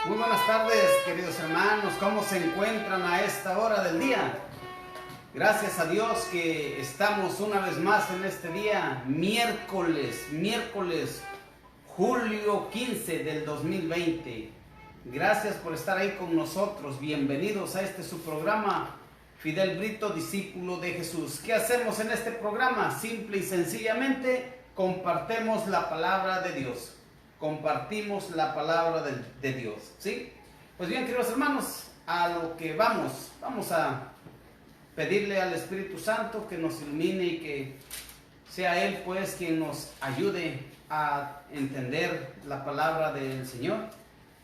Muy buenas tardes, queridos hermanos. ¿Cómo se encuentran a esta hora del día? Gracias a Dios que estamos una vez más en este día, miércoles julio 15 del 2020. Gracias por estar ahí con nosotros. Bienvenidos a este su programa, Fidel Brito, discípulo de Jesús. ¿Qué hacemos en este programa? Simple y sencillamente compartimos la palabra de Dios. Compartimos la palabra de Dios, ¿sí? Pues bien, queridos hermanos, a lo que vamos a pedirle al Espíritu Santo que nos ilumine y que sea Él pues quien nos ayude a entender la palabra del Señor,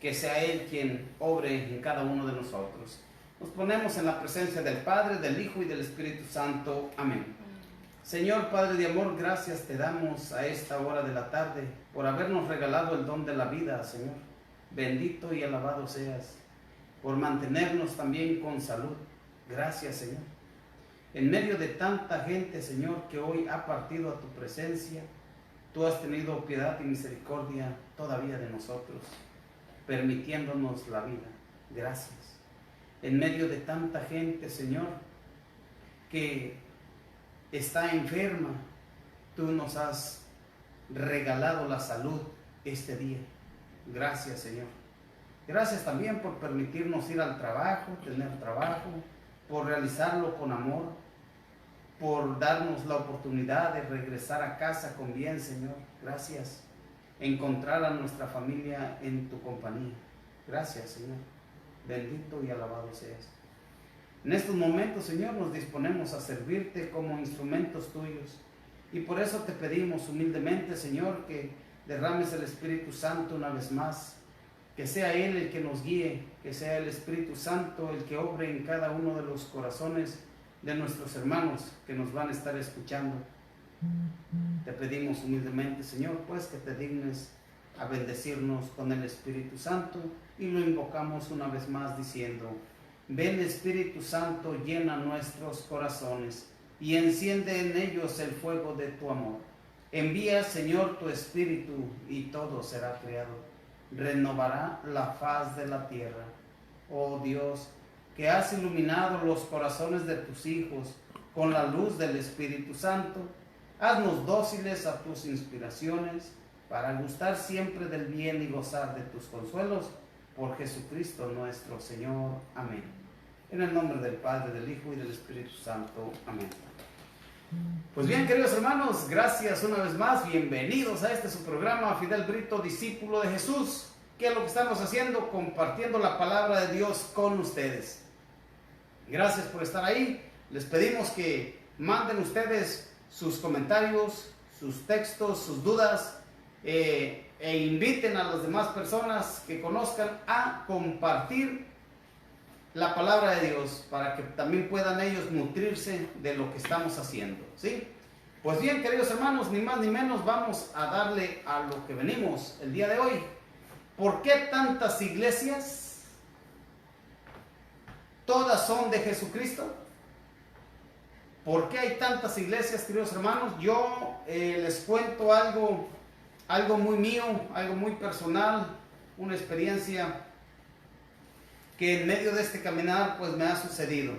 que sea Él quien obre en cada uno de nosotros. Nos ponemos en la presencia del Padre, del Hijo y del Espíritu Santo. Amén. Señor Padre de amor, gracias te damos a esta hora de la tarde por habernos regalado el don de la vida, Señor. Bendito y alabado seas por mantenernos también con salud. Gracias, Señor. En medio de tanta gente, Señor, que hoy ha partido a tu presencia, tú has tenido piedad y misericordia todavía de nosotros, permitiéndonos la vida. Gracias. En medio de tanta gente, Señor, que está enferma, tú nos has regalado la salud este día. Gracias, Señor. Gracias también por permitirnos ir al trabajo, tener trabajo, por realizarlo con amor, por darnos la oportunidad de regresar a casa con bien, Señor. Gracias. Encontrar a nuestra familia en tu compañía. Gracias, Señor. Bendito y alabado seas. En estos momentos, Señor, nos disponemos a servirte como instrumentos tuyos. Y por eso te pedimos humildemente, Señor, que derrames el Espíritu Santo una vez más. Que sea Él el que nos guíe, que sea el Espíritu Santo el que obre en cada uno de los corazones de nuestros hermanos que nos van a estar escuchando. Te pedimos humildemente, Señor, pues que te dignes a bendecirnos con el Espíritu Santo y lo invocamos una vez más diciendo: ven, Espíritu Santo, llena nuestros corazones y enciende en ellos el fuego de tu amor. Envía, Señor, tu Espíritu y todo será creado. Renovará la faz de la tierra. Oh Dios, que has iluminado los corazones de tus hijos con la luz del Espíritu Santo, haznos dóciles a tus inspiraciones para gustar siempre del bien y gozar de tus consuelos. Por Jesucristo nuestro Señor. Amén. En el nombre del Padre, del Hijo y del Espíritu Santo. Amén. Pues bien, queridos hermanos, gracias una vez más. Bienvenidos a este su programa, Fidel Brito, discípulo de Jesús. ¿Qué es lo que estamos haciendo? Compartiendo la palabra de Dios con ustedes. Gracias por estar ahí. Les pedimos que manden ustedes sus comentarios, sus textos, sus dudas, e inviten a las demás personas que conozcan a compartir la palabra de Dios para que también puedan ellos nutrirse de lo que estamos haciendo, ¿sí? Pues bien, queridos hermanos, ni más ni menos vamos a darle a lo que venimos el día de hoy. ¿Por qué tantas iglesias? ¿Todas son de Jesucristo? ¿Por qué hay tantas iglesias, queridos hermanos? Yo les cuento algo muy mío, algo muy personal, una experiencia que en medio de este caminar pues me ha sucedido.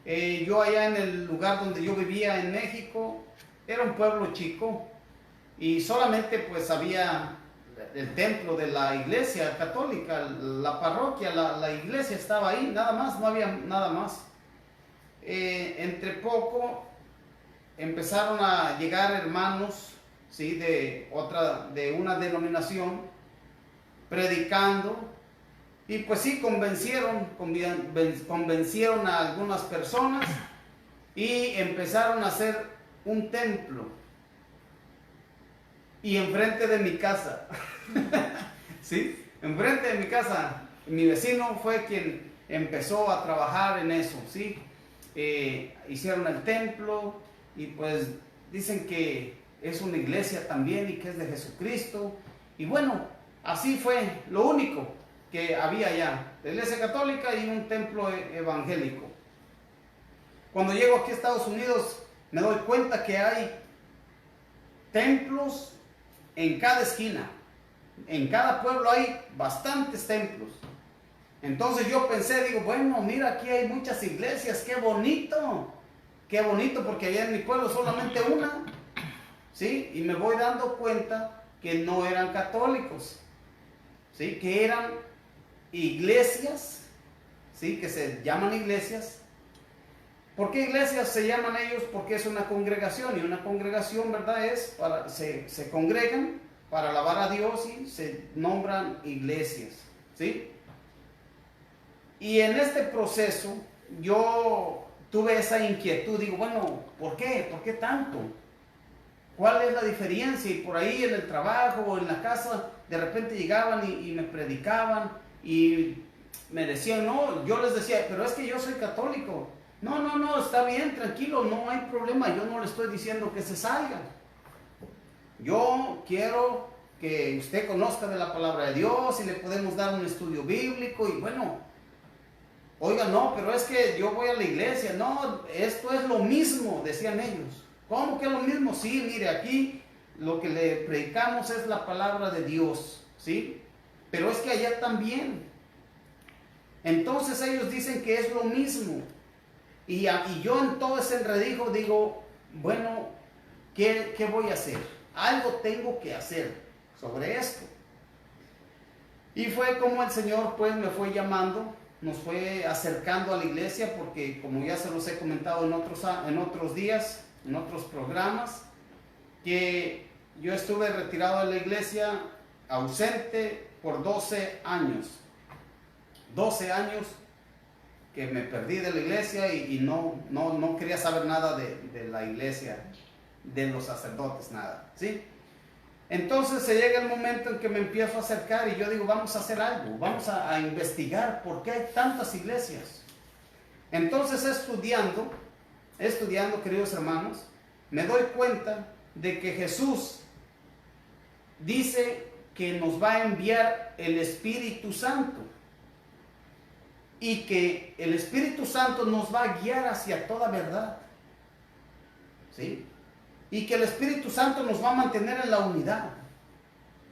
Yo allá en el lugar donde yo vivía en México, era un pueblo chico y solamente pues había el templo de la iglesia católica, la parroquia, la iglesia estaba ahí, nada más, no había nada más. Entre poco empezaron a llegar hermanos, ¿sí?, de una denominación, predicando, y pues sí, convencieron a algunas personas y empezaron a hacer un templo, y enfrente de mi casa, ¿sí?, enfrente de mi casa, mi vecino fue quien empezó a trabajar en eso, ¿sí? Hicieron el templo y pues dicen que es una iglesia también y que es de Jesucristo. Y bueno, así fue lo único que había allá, la iglesia católica y un templo evangélico. Cuando llego aquí a Estados Unidos me doy cuenta que hay templos en cada esquina. En cada pueblo hay bastantes templos. Entonces yo pensé, digo, bueno, mira, aquí hay muchas iglesias, qué bonito, porque allá en mi pueblo solamente una, ¿sí? Y me voy dando cuenta que no eran católicos, ¿sí? Que eran iglesias, ¿sí? Que se llaman iglesias. ¿Por qué iglesias se llaman ellos? Porque es una congregación, y una congregación, ¿verdad? Se congregan para alabar a Dios y se nombran iglesias, ¿sí? Y en este proceso yo tuve esa inquietud, digo, bueno, ¿por qué? ¿Por qué tanto? ¿Cuál es la diferencia? Y por ahí en el trabajo o en la casa de repente llegaban y me predicaban y me decían, no, yo les decía, pero es que yo soy católico. No, está bien, tranquilo, no hay problema, yo no le estoy diciendo que se salga. Yo quiero que usted conozca de la palabra de Dios y le podemos dar un estudio bíblico y bueno, oiga, no, pero es que yo voy a la iglesia, no, esto es lo mismo, decían ellos. ¿Cómo que es lo mismo? Sí, mire, aquí lo que le predicamos es la palabra de Dios, ¿sí? Pero es que allá también. Entonces ellos dicen que es lo mismo. Y yo en todo ese enredijo digo, bueno, ¿qué voy a hacer? Algo tengo que hacer sobre esto. Y fue como el Señor pues me fue llamando, nos fue acercando a la iglesia, porque como ya se los he comentado en otros días, en otros programas, que yo estuve retirado de la iglesia, ausente por 12 años. 12 años que me perdí de la iglesia y no quería saber nada de la iglesia, de los sacerdotes, nada, ¿sí? Entonces se llega el momento en que me empiezo a acercar y yo digo, vamos a hacer algo, vamos a investigar por qué hay tantas iglesias. Entonces estudiando, queridos hermanos, me doy cuenta de que Jesús dice que nos va a enviar el Espíritu Santo y que el Espíritu Santo nos va a guiar hacia toda verdad, ¿sí? Y que el Espíritu Santo nos va a mantener en la unidad.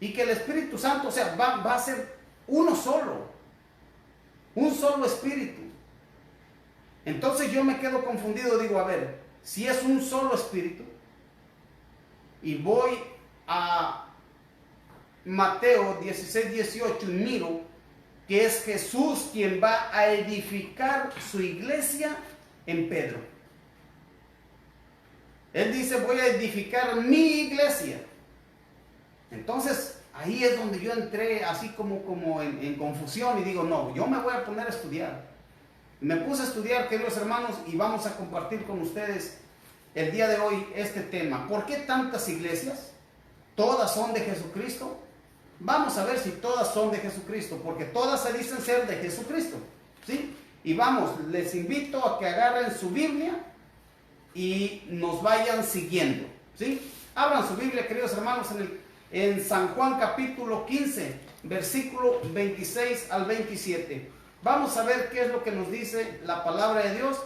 Y que el Espíritu Santo, o sea, va a ser uno solo. Un solo Espíritu. Entonces yo me quedo confundido, digo, a ver, si es un solo Espíritu, y voy a Mateo 16, 18 y miro que es Jesús quien va a edificar su iglesia en Pedro. Él dice, voy a edificar mi iglesia. Entonces, ahí es donde yo entré así como en confusión y digo, no, yo me voy a poner a estudiar. Me puse a estudiar, queridos hermanos, y vamos a compartir con ustedes el día de hoy este tema. ¿Por qué tantas iglesias? ¿Todas son de Jesucristo? Vamos a ver si todas son de Jesucristo, porque todas se dicen ser de Jesucristo, ¿sí? Y vamos, les invito a que agarren su Biblia y nos vayan siguiendo, ¿sí? Abran su Biblia, queridos hermanos, en San Juan capítulo 15, versículo 26 al 27. Vamos a ver qué es lo que nos dice la palabra de Dios.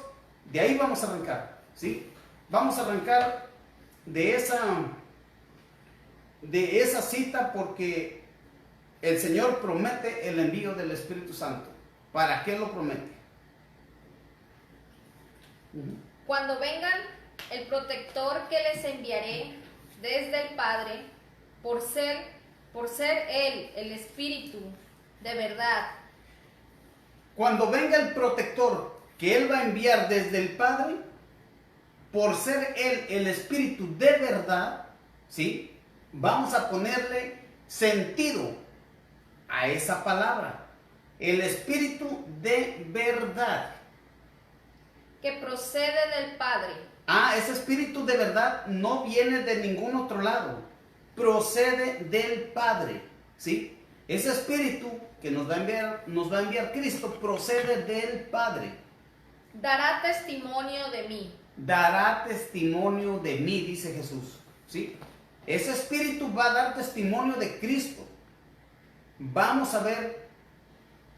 De ahí vamos a arrancar, ¿sí? Vamos a arrancar de esa cita, porque el Señor promete el envío del Espíritu Santo. ¿Para qué lo promete? Cuando vengan el protector que les enviaré desde el Padre, por ser Él el Espíritu de verdad. Cuando venga el protector que Él va a enviar desde el Padre, por ser Él el Espíritu de verdad, ¿sí? Vamos a ponerle sentido a esa palabra. El Espíritu de verdad. Que procede del Padre. Ese Espíritu de verdad no viene de ningún otro lado. Procede del Padre, ¿sí? Ese Espíritu que nos va a enviar Cristo procede del Padre. Dará testimonio de mí. Dará testimonio de mí, dice Jesús. ¿Sí? Ese Espíritu va a dar testimonio de Cristo. Vamos a ver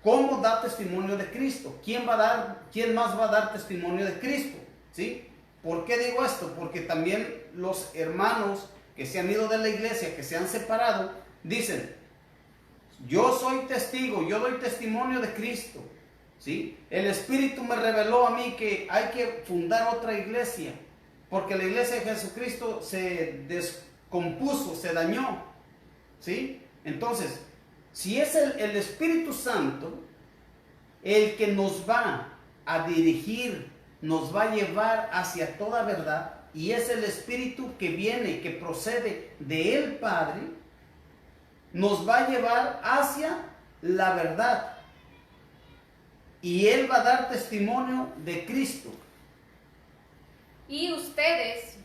cómo da testimonio de Cristo. ¿Quién más va a dar testimonio de Cristo? ¿Sí? ¿Por qué digo esto? Porque también los hermanos que se han ido de la iglesia, que se han separado, dicen: yo soy testigo, yo doy testimonio de Cristo. ¿Sí? El Espíritu me reveló a mí que hay que fundar otra iglesia, porque la iglesia de Jesucristo se descompuso, se dañó. ¿Sí? Entonces, si es el Espíritu Santo el que nos va a dirigir, nos va a llevar hacia toda verdad, y es el Espíritu que viene, que procede del Padre, nos va a llevar hacia la verdad. Y Él va a dar testimonio de Cristo. Y ustedes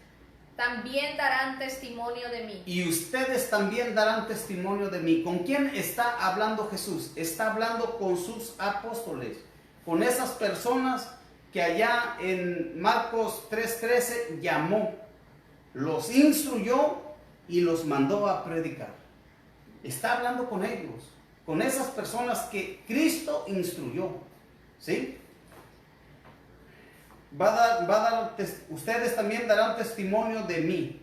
también darán testimonio de mí. Y ustedes también darán testimonio de mí. ¿Con quién está hablando Jesús? Está hablando con sus apóstoles, con esas personas que allá en Marcos 3:13 llamó, los instruyó y los mandó a predicar. Está hablando con ellos, con esas personas que Cristo instruyó. ¿Sí? Ustedes también darán testimonio de mí.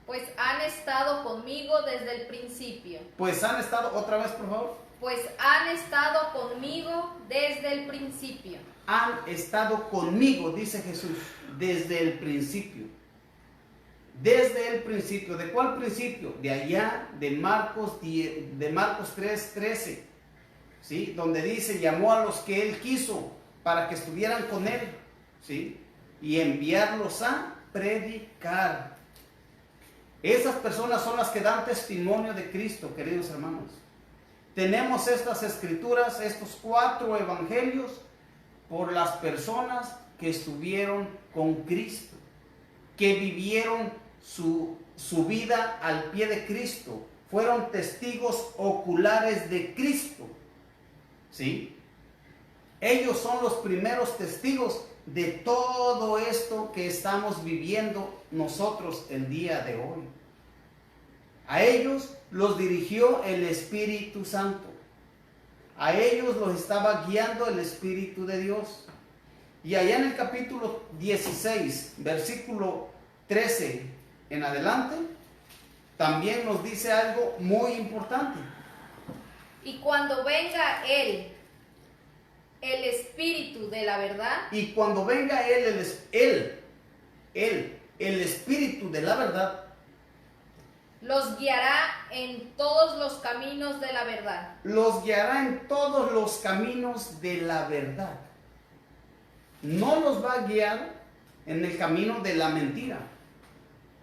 Pues han estado conmigo desde el principio. Pues han estado, otra vez por favor. Pues han estado conmigo desde el principio. Han estado conmigo, dice Jesús, desde el principio. Desde el principio. ¿De cuál principio? De allá, de Marcos 3:13. ¿Sí? Donde dice: llamó a los que Él quiso para que estuvieran con Él. ¿Sí? Y enviarlos a predicar. Esas personas son las que dan testimonio de Cristo, queridos hermanos. Tenemos estas escrituras, estos 4 evangelios, por las personas que estuvieron con Cristo, que vivieron su vida al pie de Cristo, fueron testigos oculares de Cristo. ¿Sí? Ellos son los primeros testigos de todo esto que estamos viviendo nosotros el día de hoy. A ellos los dirigió el Espíritu Santo. A ellos los estaba guiando el Espíritu de Dios. Y allá en el capítulo 16, versículo 13 en adelante, también nos dice algo muy importante. Y cuando venga Él, el Espíritu de la verdad. Y cuando venga Él, el Espíritu de la verdad, los guiará en todos los caminos de la verdad. Los guiará en todos los caminos de la verdad. No los va a guiar en el camino de la mentira.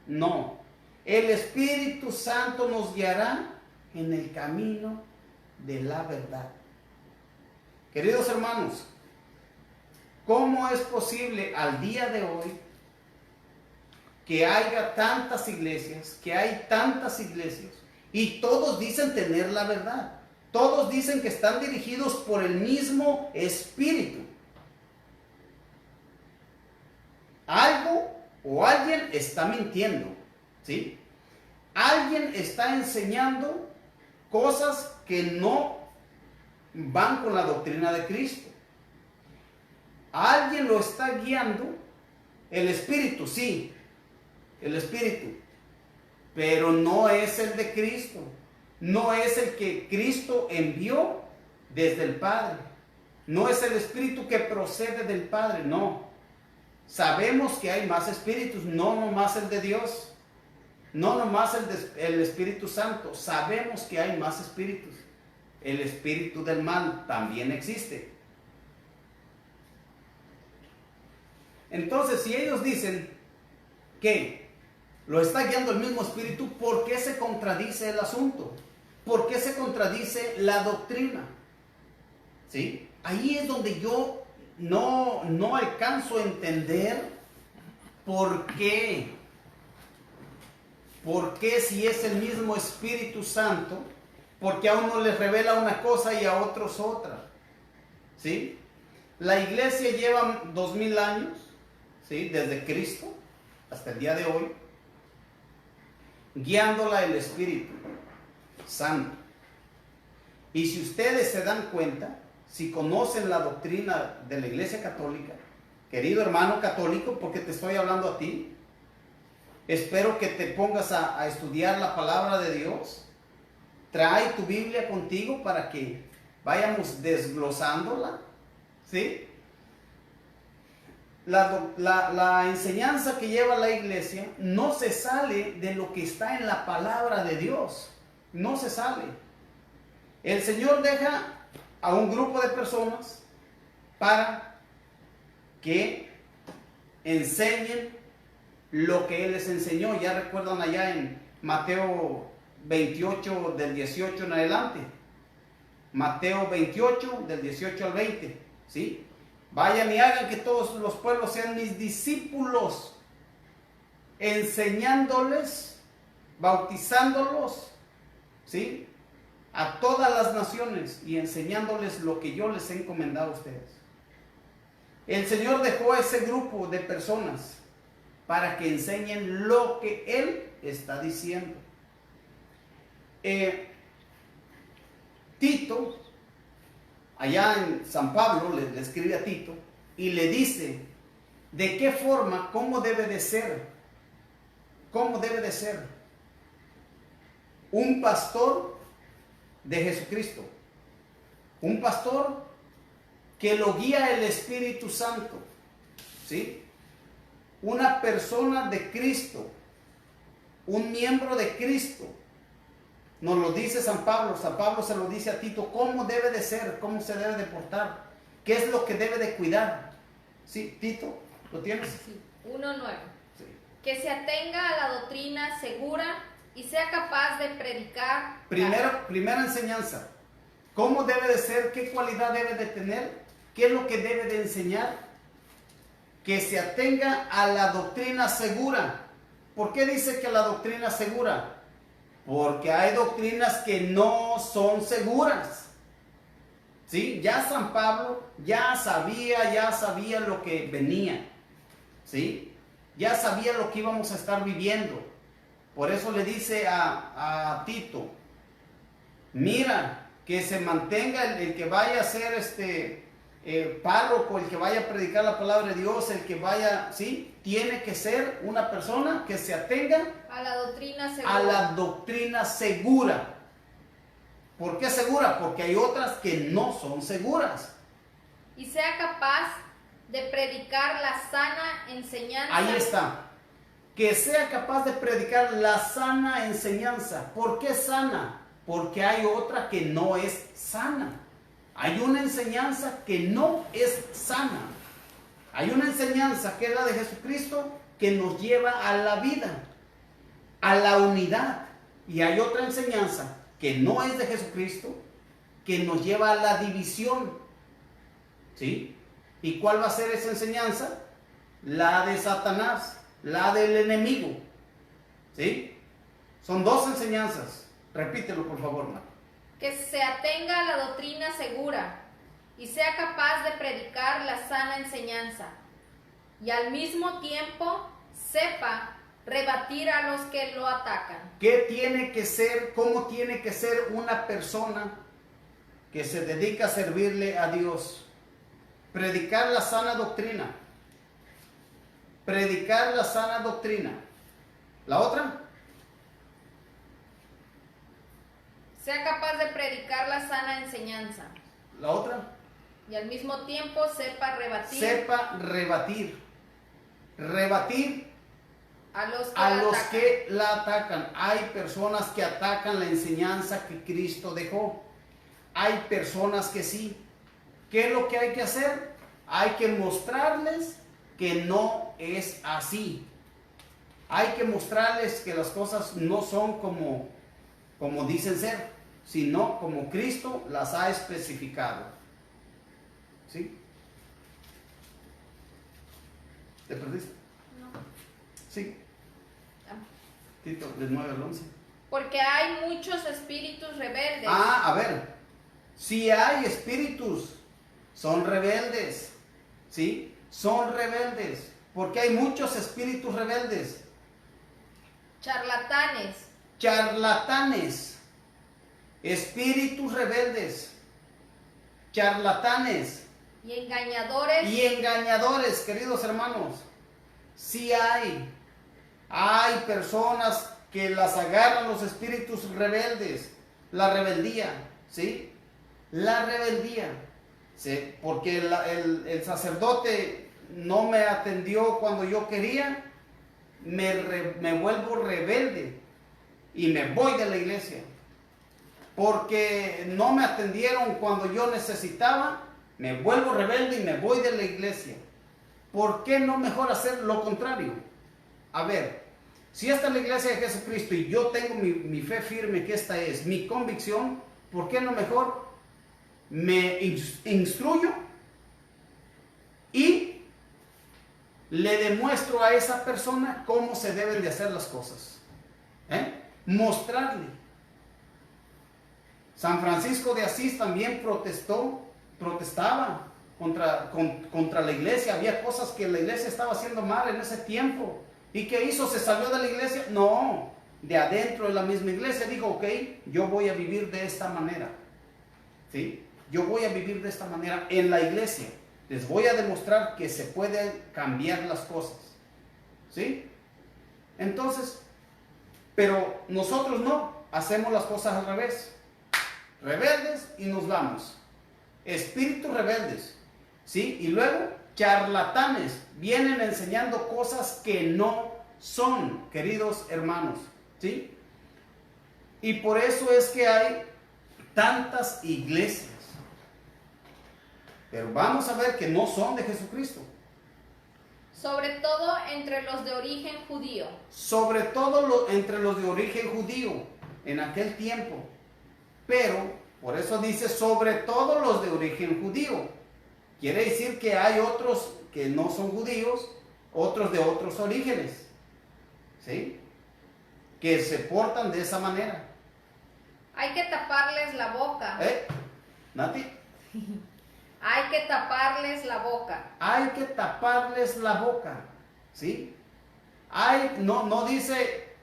No. El Espíritu Santo nos guiará en el camino de la verdad. Queridos hermanos, ¿cómo es posible al día de hoy que haya tantas iglesias, y todos dicen tener la verdad? Todos dicen que están dirigidos por el mismo Espíritu. Algo o alguien está mintiendo, ¿sí? Alguien está enseñando cosas que no van con la doctrina de Cristo. Alguien lo está guiando, el Espíritu, sí, el Espíritu, pero no es el de Cristo, no es el que Cristo envió desde el Padre, no es el Espíritu que procede del Padre, no. Sabemos que hay más espíritus, no nomás el de Dios, no nomás el Espíritu Santo, sabemos que hay más espíritus. El espíritu del mal también existe. Entonces, si ellos dicen que lo está guiando el mismo espíritu, ¿por qué se contradice el asunto? ¿Por qué se contradice la doctrina? ¿Sí? Ahí es donde yo no alcanzo a entender por qué. ¿Por qué, si es el mismo Espíritu Santo, porque a uno les revela una cosa y a otros otra. ¿Sí? La iglesia lleva 2000 años, ¿sí? Desde Cristo hasta el día de hoy, guiándola el Espíritu Santo. Y si ustedes se dan cuenta, si conocen la doctrina de la Iglesia Católica, querido hermano católico, porque te estoy hablando a ti, espero que te pongas a estudiar la palabra de Dios. Trae tu Biblia contigo para que vayamos desglosándola, ¿sí? La enseñanza que lleva la iglesia no se sale de lo que está en la palabra de Dios. No se sale. El Señor deja a un grupo de personas para que enseñen lo que Él les enseñó. Ya recuerdan allá en Mateo 28 del 18 en adelante. Mateo 28 del 18 al 20. ¿Sí? Vayan y hagan que todos los pueblos sean mis discípulos, enseñándoles, bautizándolos, ¿sí? A todas las naciones y enseñándoles lo que yo les he encomendado a ustedes. El Señor dejó a ese grupo de personas para que enseñen lo que Él está diciendo. Tito, allá en San Pablo, le escribe a Tito y le dice de qué forma, cómo debe de ser un pastor de Jesucristo, un pastor que lo guía el Espíritu Santo, ¿sí? Una persona de Cristo, un miembro de Cristo. Nos lo dice San Pablo se lo dice a Tito, cómo debe de ser, cómo se debe de portar, qué es lo que debe de cuidar. ¿Sí, Tito? ¿Lo tienes? Sí, 1:9. Sí. Que se atenga a la doctrina segura y sea capaz de predicar. Primera enseñanza, ¿cómo debe de ser? ¿Qué cualidad debe de tener? ¿Qué es lo que debe de enseñar? Que se atenga a la doctrina segura. ¿Por qué dice que la doctrina segura? Porque hay doctrinas que no son seguras. ¿Sí? Ya San Pablo ya sabía lo que venía. ¿Sí? Ya sabía lo que íbamos a estar viviendo. Por eso le dice a Tito, mira, que se mantenga el que vaya a ser párroco, el que vaya a predicar la palabra de Dios, el que vaya, ¿sí? Tiene que ser una persona que se atenga a la doctrina segura. A la doctrina segura. ¿Por qué segura? Porque hay otras que no son seguras. Y sea capaz de predicar la sana enseñanza. Ahí está. Que sea capaz de predicar la sana enseñanza. ¿Por qué sana? Porque hay otra que no es sana. Hay una enseñanza que no es sana. Hay una enseñanza que es la de Jesucristo que nos lleva a la vida, a la unidad. Y hay otra enseñanza que no es de Jesucristo que nos lleva a la división. ¿Sí? ¿Y cuál va a ser esa enseñanza? La de Satanás, la del enemigo. ¿Sí? Son dos enseñanzas. Repítelo, por favor, Marco. Que se atenga a la doctrina segura y sea capaz de predicar la sana enseñanza y al mismo tiempo sepa rebatir a los que lo atacan. ¿Qué tiene que ser, cómo tiene que ser una persona que se dedica a servirle a Dios? Predicar la sana doctrina. Predicar la sana doctrina. ¿La otra? Sea capaz de predicar la sana enseñanza. ¿La otra? Y al mismo tiempo sepa rebatir. Sepa rebatir. Rebatir a los que la atacan. Hay personas que atacan la enseñanza que Cristo dejó. Hay personas que sí. ¿Qué es lo que hay que hacer? Hay que mostrarles que no es así. Hay que mostrarles que las cosas no son como dicen ser, sino como Cristo las ha especificado. ¿Sí? ¿Te perdiste? No. Sí. Tito, del 9 al 11. Porque hay muchos espíritus rebeldes. A ver, si hay espíritus, son rebeldes, ¿sí? Son rebeldes, porque hay muchos espíritus rebeldes. Charlatanes. Charlatanes, espíritus rebeldes, charlatanes. Y engañadores. Y engañadores, queridos hermanos. Sí hay personas que las agarran los espíritus rebeldes, la rebeldía, ¿sí? La rebeldía, ¿sí? Porque el sacerdote no me atendió cuando yo quería, me vuelvo rebelde y me voy de la iglesia. Porque no me atendieron cuando yo necesitaba, me vuelvo rebelde y me voy de la iglesia. ¿Por qué no mejor hacer lo contrario? A ver, si esta es la iglesia de Jesucristo y yo tengo mi fe firme que esta es mi convicción, ¿por qué no mejor me instruyo y le demuestro a esa persona cómo se deben de hacer las cosas? Mostrarle. San Francisco de Asís también protestaba contra la iglesia. Había cosas que la iglesia estaba haciendo mal en ese tiempo. ¿Y qué hizo? ¿Se salió de la iglesia? No, de adentro de la misma iglesia dijo, ok, yo voy a vivir de esta manera. ¿Sí? Yo voy a vivir de esta manera en la iglesia. Les voy a demostrar que se pueden cambiar las cosas. ¿Sí? Entonces, pero nosotros no, hacemos las cosas al revés. Rebeldes y nos vamos. Espíritus rebeldes, ¿sí? Y luego charlatanes vienen enseñando cosas que no son, queridos hermanos, ¿sí? Y por eso es que hay tantas iglesias. Pero vamos a ver que no son de Jesucristo. Sobre todo entre los de origen judío. Sobre todo entre los de origen judío en aquel tiempo. Pero, por eso dice sobre todo los de origen judío. Quiere decir que hay otros que no son judíos, otros de otros orígenes, ¿sí? Que se portan de esa manera. Hay que taparles la boca. Nati. Hay que taparles la boca. Hay que taparles la boca, ¿sí? No dice,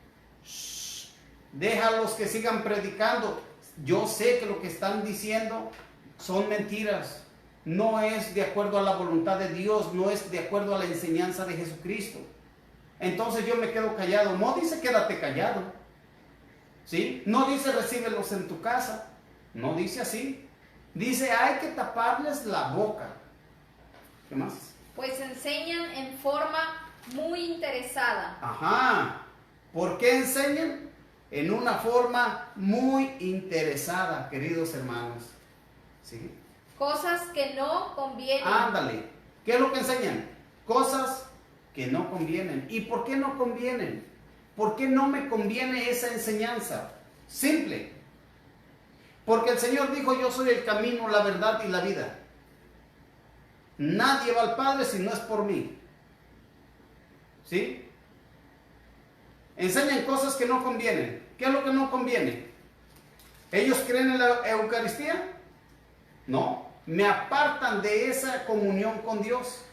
déjalos que sigan predicando. Yo sé que lo que están diciendo son mentiras. No es de acuerdo a la voluntad de Dios, no es de acuerdo a la enseñanza de Jesucristo. Entonces yo me quedo callado. No dice quédate callado, ¿sí? No dice recíbelos en tu casa. No dice así. Dice hay que taparles la boca. ¿Qué más? Pues enseñan en forma muy interesada. Ajá. ¿Por qué enseñan? En una forma muy interesada, queridos hermanos. ¿Sí? Cosas que no convienen. Ándale. ¿Qué es lo que enseñan? Cosas que no convienen. ¿Y por qué no convienen? ¿Por qué no me conviene esa enseñanza? Simple. Porque el Señor dijo, yo soy el camino, la verdad y la vida. Nadie va al Padre si no es por mí. ¿Sí? Enseñan cosas que no convienen. ¿Qué es lo que no conviene? ¿Ellos creen en la Eucaristía? No. Me apartan de esa comunión con Dios.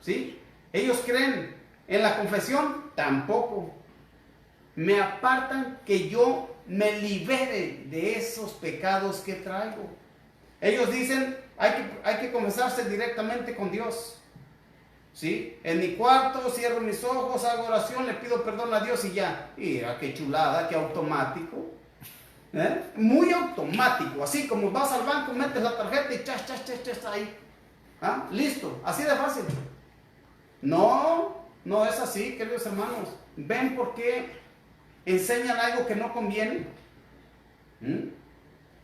¿Sí? ¿Ellos creen en la confesión? Tampoco. Me apartan que yo me libere de esos pecados que traigo. Ellos dicen, hay que confesarse directamente con Dios. ¿Sí? En mi cuarto cierro mis ojos, hago oración, le pido perdón a Dios y ya. Mira, qué chulada, qué automático. Muy automático, así como vas al banco, metes la tarjeta y chas ahí. Listo, así de fácil. No es así, queridos hermanos. ¿Ven por qué enseñan algo que no conviene?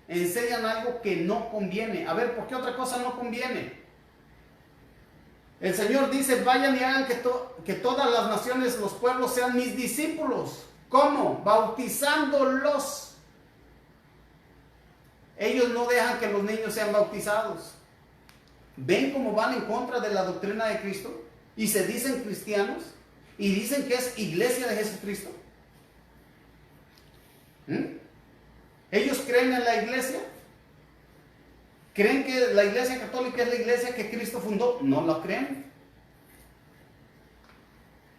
Enseñan algo que no conviene. A ver, ¿por qué otra cosa no conviene? El Señor dice, vayan y hagan que todas las naciones, los pueblos sean mis discípulos. ¿Cómo? Bautizándolos. Ellos no dejan que los niños sean bautizados. ¿Ven cómo van en contra de la doctrina de Cristo? Y se dicen cristianos y dicen que es iglesia de Jesucristo. creen en la iglesia? ¿Creen que la iglesia católica es la iglesia que Cristo fundó? No la creen.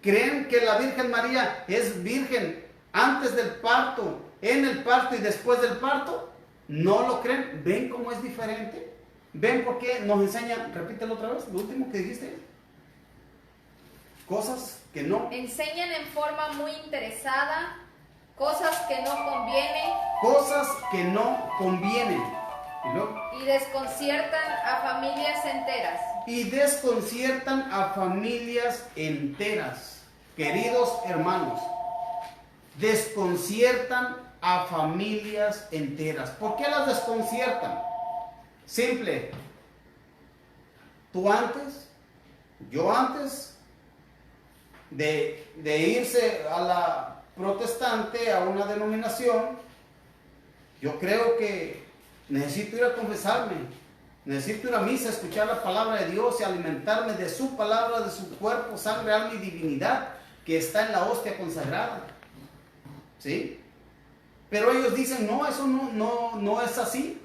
¿Creen que la Virgen María es virgen antes del parto, en el parto y después del parto? No lo creen. ¿Ven cómo es diferente? ¿Ven por qué nos enseñan? Repítelo otra vez, lo último que dijiste. Cosas que no. Enseñan en forma muy interesada cosas que no convienen. Cosas que no convienen. ¿Y luego? Y desconciertan a familias enteras. Y desconciertan a familias enteras. Queridos hermanos, desconciertan a familias enteras. ¿Por qué las desconciertan? Simple. Tú antes, yo antes de irse a la protestante, a una denominación, yo creo que necesito ir a confesarme, necesito ir a misa, escuchar la palabra de Dios y alimentarme de su palabra, de su cuerpo, sangre, alma y divinidad que está en la hostia consagrada. ¿Sí? Pero ellos dicen, no, eso no es así.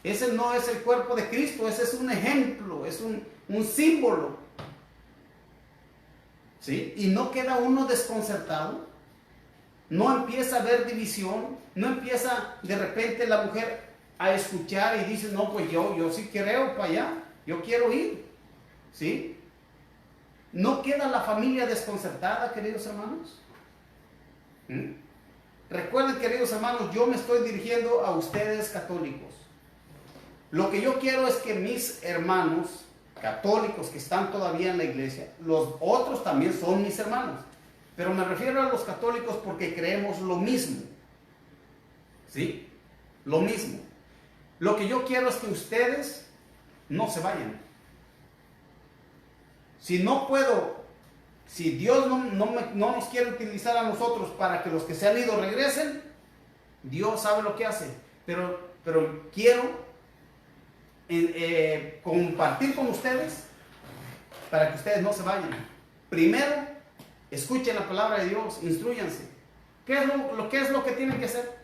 Ese no es el cuerpo de Cristo, ese es un ejemplo, es un símbolo. ¿Sí? Y no queda uno desconcertado. No empieza a haber división, no empieza de repente la mujer a escuchar y dice, no, pues yo sí creo para allá, yo quiero ir. ¿Sí? ¿No queda la familia desconcertada, queridos hermanos? Recuerden, queridos hermanos, yo me estoy dirigiendo a ustedes católicos. Lo que yo quiero es que mis hermanos católicos que están todavía en la iglesia, los otros también son mis hermanos, pero me refiero a los católicos porque creemos lo mismo. ¿Sí? Lo mismo. Lo que yo quiero es que ustedes no se vayan. Si no puedo, si Dios no nos quiere utilizar a nosotros para que los que se han ido regresen, Dios sabe lo que hace. Pero quiero compartir con ustedes para que ustedes no se vayan. Primero, escuchen la palabra de Dios, instrúyanse. ¿Qué es lo que tienen que hacer?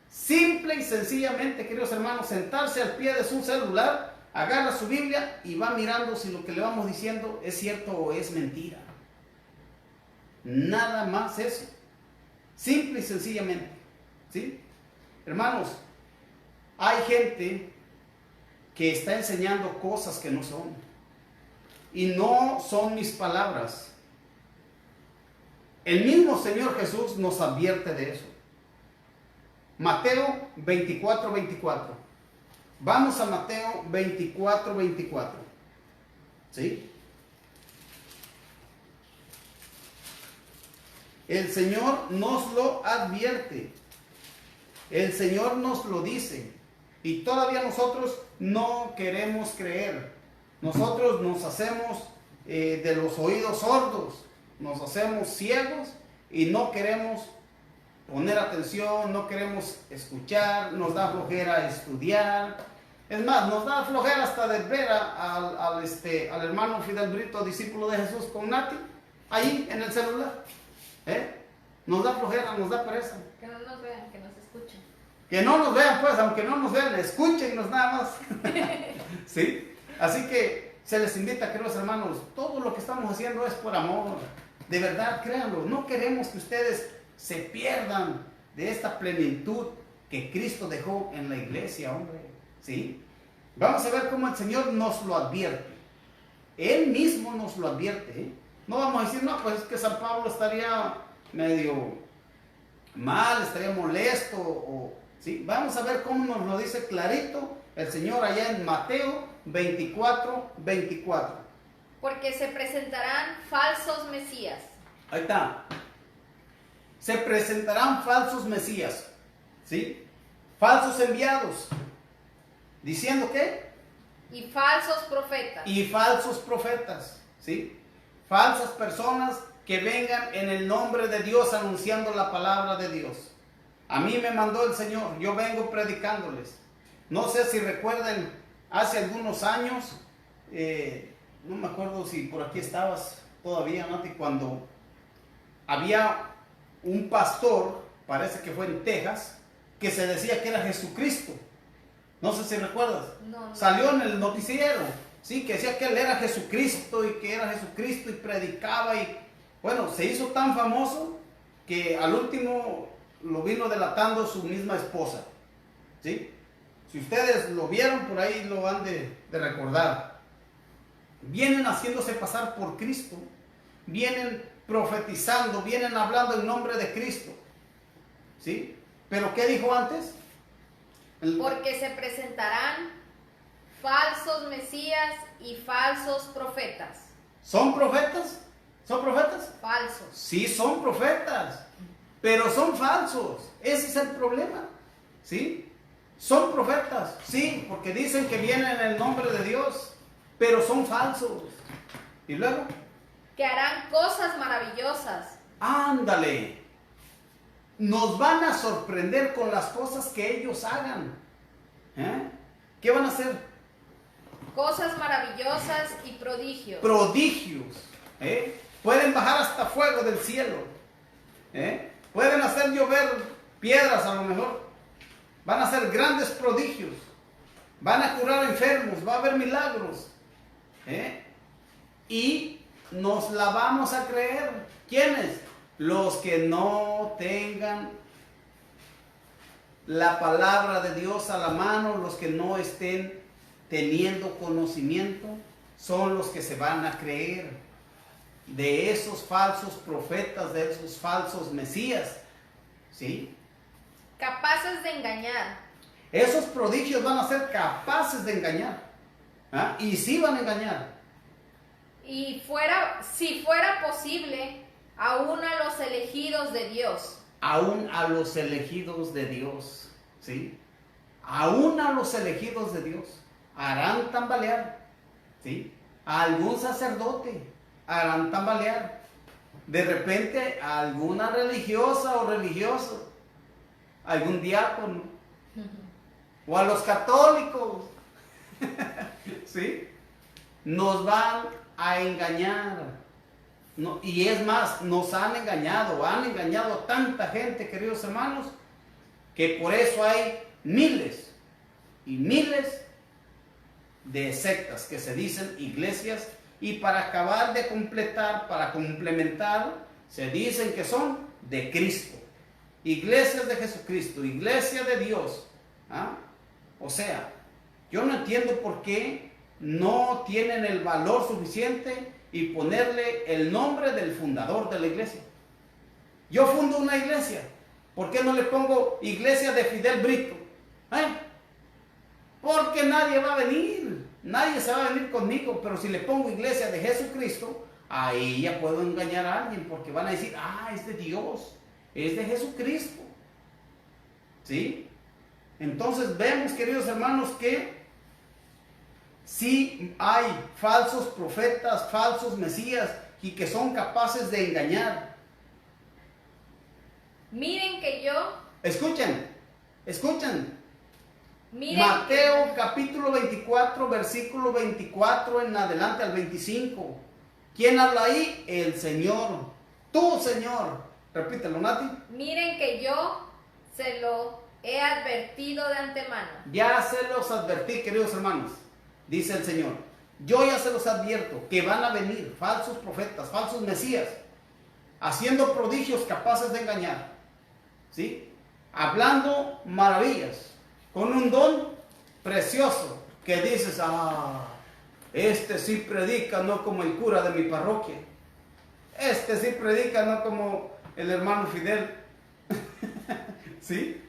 Simple y sencillamente, queridos hermanos, sentarse al pie de su celular, agarra su Biblia y va mirando si lo que le vamos diciendo es cierto o es mentira. Nada más eso. Simple y sencillamente. ¿Sí? Hermanos, hay gente que está enseñando cosas que no son. Y no son mis palabras. El mismo Señor Jesús nos advierte de eso. Mateo 24, 24. Vamos a Mateo 24, 24. ¿Sí? El Señor nos lo advierte. El Señor nos lo dice. Y todavía nosotros no queremos creer. Nosotros nos hacemos de los oídos sordos. Nos hacemos ciegos y no queremos poner atención, no queremos escuchar, nos da flojera estudiar. Es más, nos da flojera hasta de ver al hermano Fidel Brito, discípulo de Jesús, con Nati, ahí en el celular. Nos da flojera, nos da pereza. Que no nos vean, que nos escuchen. Que no nos vean, pues, aunque no nos vean, escúchennos nada más. ¿Sí? Así que se les invita, queridos hermanos, todo lo que estamos haciendo es por amor. De verdad, créanlo, no queremos que ustedes se pierdan de esta plenitud que Cristo dejó en la iglesia, hombre. ¿Sí? Vamos a ver cómo el Señor nos lo advierte. Él mismo nos lo advierte. No vamos a decir, no, pues es que San Pablo estaría medio mal, estaría molesto. ¿Sí? Vamos a ver cómo nos lo dice clarito el Señor allá en Mateo 24, 24. Porque se presentarán falsos mesías. Ahí está. Se presentarán falsos mesías, ¿sí? Falsos enviados. ¿Diciendo qué? Y falsos profetas. Y falsos profetas, ¿sí? Falsas personas que vengan en el nombre de Dios anunciando la palabra de Dios. A mí me mandó el Señor, yo vengo predicándoles. No sé si recuerden, hace algunos años, no me acuerdo si por aquí estabas todavía, Nati, cuando había un pastor, parece que fue en Texas, que se decía que era Jesucristo. No sé si recuerdas. No. Salió en el noticiero, sí, que decía que él era Jesucristo y que era Jesucristo y predicaba y bueno, se hizo tan famoso que al último lo vino delatando su misma esposa, ¿sí? Si ustedes lo vieron, por ahí lo han de recordar. Vienen haciéndose pasar por Cristo, vienen profetizando, vienen hablando en nombre de Cristo, ¿sí? Pero ¿qué dijo antes? Porque se presentarán falsos mesías y falsos profetas. ¿Son profetas? ¿Son profetas? Falsos. Sí, son profetas, pero son falsos. Ese es el problema, ¿sí? Son profetas, sí, porque dicen que vienen en el nombre de Dios, pero son falsos. Y luego, que harán cosas maravillosas. ándale, nos van a sorprender con las cosas que ellos hagan. ¿Qué van a hacer? Cosas maravillosas y prodigios. Prodigios. Pueden bajar hasta fuego del cielo. Pueden hacer llover piedras a lo mejor. Van a hacer grandes prodigios. Van a curar enfermos. Va a haber milagros. Y nos la vamos a creer. ¿Quiénes? Los que no tengan la palabra de Dios a la mano, los que no estén teniendo conocimiento, son los que se van a creer de esos falsos profetas, de esos falsos mesías, ¿sí? Capaces de engañar. Esos prodigios van a ser capaces de engañar, y sí van a engañar. Y si fuera posible, aún a los elegidos de Dios. Aún a los elegidos de Dios, ¿sí? Aún a los elegidos de Dios harán tambalear, ¿sí? A algún sacerdote harán tambalear. De repente a alguna religiosa o religioso, algún diácono, o a los católicos, ¿sí? Nos van a engañar. No, y es más, nos han engañado a tanta gente, queridos hermanos, que por eso hay miles y miles de sectas que se dicen iglesias, y para acabar de completar, para complementar, se dicen que son de Cristo, iglesias de Jesucristo, iglesia de Dios. O sea, yo no entiendo por qué no tienen el valor suficiente y ponerle el nombre del fundador de la iglesia. Yo fundo una iglesia, ¿por qué no le pongo iglesia de Fidel Brito? Porque nadie va a venir, nadie se va a venir conmigo, pero si le pongo iglesia de Jesucristo, ahí ya puedo engañar a alguien, porque van a decir, es de Dios, es de Jesucristo, ¿sí? Entonces vemos, queridos hermanos, que sí hay falsos profetas, falsos mesías, y que son capaces de engañar. Miren que yo... Escuchen. Miren Mateo capítulo 24, versículo 24 en adelante al 25. ¿Quién habla ahí? El Señor. Tú, Señor. Repítelo, Nati. Miren que yo se lo he advertido de antemano. Ya se los advertí, queridos hermanos. Dice el Señor, yo ya se los advierto que van a venir falsos profetas, falsos mesías, haciendo prodigios capaces de engañar, ¿sí? Hablando maravillas, con un don precioso, que dices, este sí predica, no como el cura de mi parroquia. Este sí predica, no como el hermano Fidel. ¿Sí?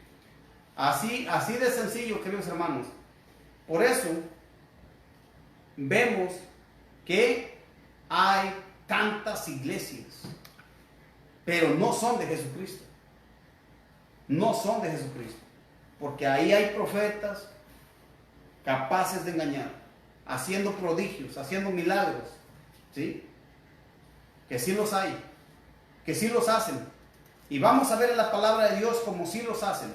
Así de sencillo, queridos hermanos. Por eso vemos que hay tantas iglesias, pero no son de Jesucristo. No son de Jesucristo. Porque ahí hay profetas capaces de engañar, haciendo prodigios, haciendo milagros, ¿sí? Que sí los hay, que sí los hacen. Y vamos a ver en la palabra de Dios como sí los hacen.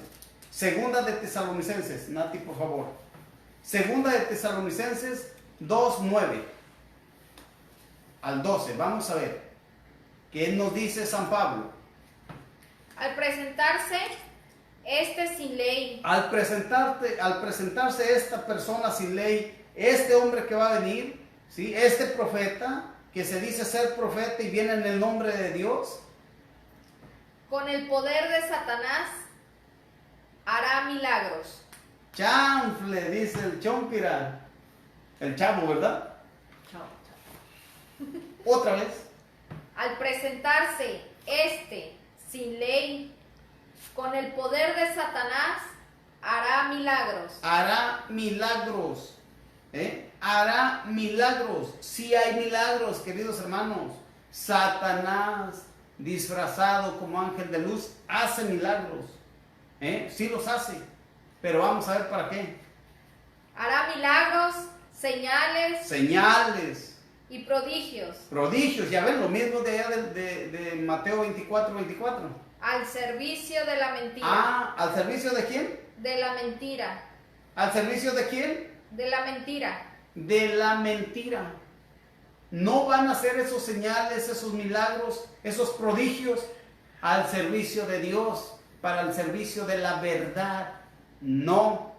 Segunda de Tesalonicenses, Nati, por favor. Segunda de Tesalonicenses 2:9 al 12. Vamos a ver qué nos dice San Pablo. Al presentarse sin ley, al presentarse esta persona sin ley, este hombre que va a venir, ¿sí? Este profeta que se dice ser profeta y viene en el nombre de Dios, con el poder de Satanás, hará milagros. chanfle, dice el chompira, el chavo, ¿verdad? Otra vez. Al presentarse sin ley, con el poder de Satanás, hará milagros. Hará milagros. Hará milagros. Sí hay milagros, queridos hermanos. Satanás, disfrazado como ángel de luz, hace milagros. Sí los hace. Pero vamos a ver para qué. Hará milagros, señales y prodigios. Prodigios, ya ven lo mismo de Mateo 24:24. Al servicio de la mentira. Ah, ¿al servicio de quién? De la mentira. ¿Al servicio de quién? De la mentira. De la mentira. No van a hacer esos señales, esos milagros, esos prodigios al servicio de Dios, para el servicio de la verdad. No.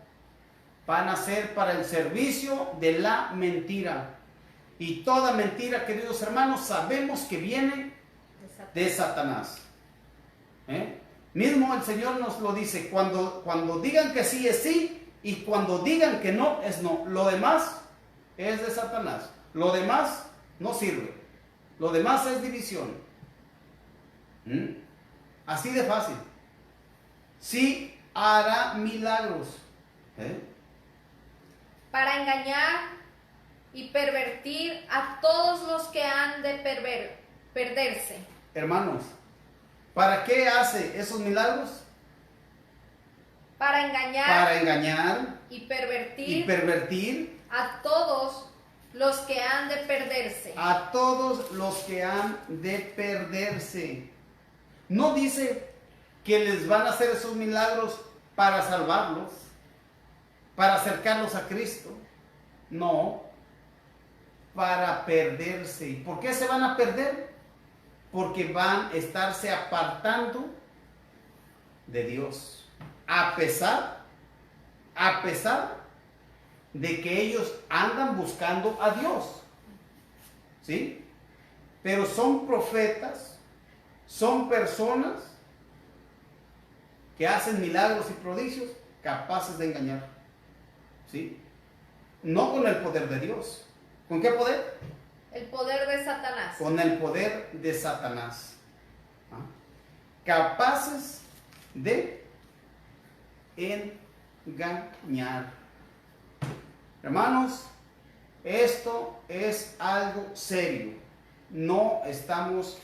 Van a ser para el servicio de la mentira. Y toda mentira, queridos hermanos, sabemos que viene de Satanás. Mismo el Señor nos lo dice, cuando digan que sí es sí, y cuando digan que no es no. Lo demás es de Satanás. Lo demás no sirve. Lo demás es división. Así de fácil. Sí hará milagros. Para engañar y pervertir a todos los que han de perderse. Hermanos, ¿para qué hace esos milagros? Para engañar y pervertir a todos los que han de perderse. A todos los que han de perderse. No dice que les van a hacer esos milagros para salvarlos, para acercarlos a Cristo. No, para perderse. ¿Y por qué se van a perder? Porque van a estarse apartando de Dios. A pesar de que ellos andan buscando a Dios. ¿Sí? Pero son profetas, son personas que hacen milagros y prodigios capaces de engañar. ¿Sí? No con el poder de Dios. ¿Con qué poder? El poder de Satanás. Con el poder de Satanás. Capaces de engañar. Hermanos, esto es algo serio. No estamos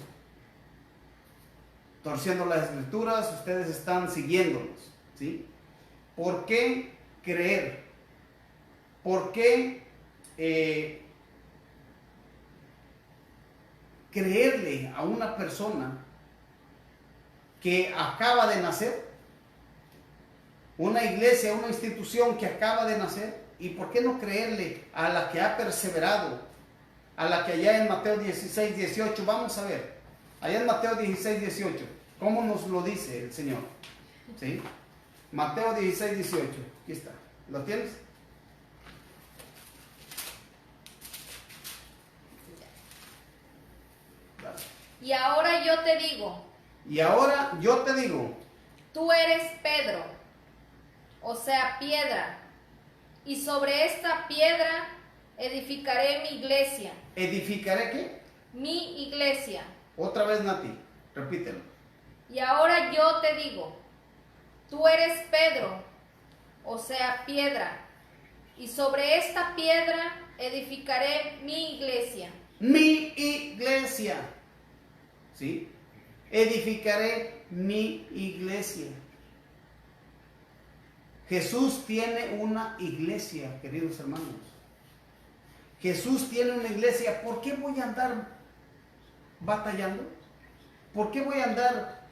torciendo las escrituras, ustedes están siguiéndonos, ¿sí? ¿Por qué creer? ¿Por qué creerle a una persona que acaba de nacer? Una iglesia, una institución que acaba de nacer. ¿Y por qué no creerle a la que ha perseverado? A la que allá en Mateo 16:18, vamos a ver. Allá en Mateo 16:18, ¿cómo nos lo dice el Señor? ¿Sí? Mateo 16:18, aquí está. ¿Lo tienes? Y ahora yo te digo, tú eres Pedro, o sea, piedra, y sobre esta piedra edificaré mi iglesia. ¿Edificaré qué? Mi iglesia. Otra vez, Nati, repítelo. Y ahora yo te digo, tú eres Pedro, o sea, piedra, y sobre esta piedra edificaré mi iglesia. Mi iglesia. ¿Sí? Edificaré mi iglesia. Jesús tiene una iglesia, queridos hermanos. Jesús tiene una iglesia. ¿Por qué voy a andar batallando? ¿Por qué voy a andar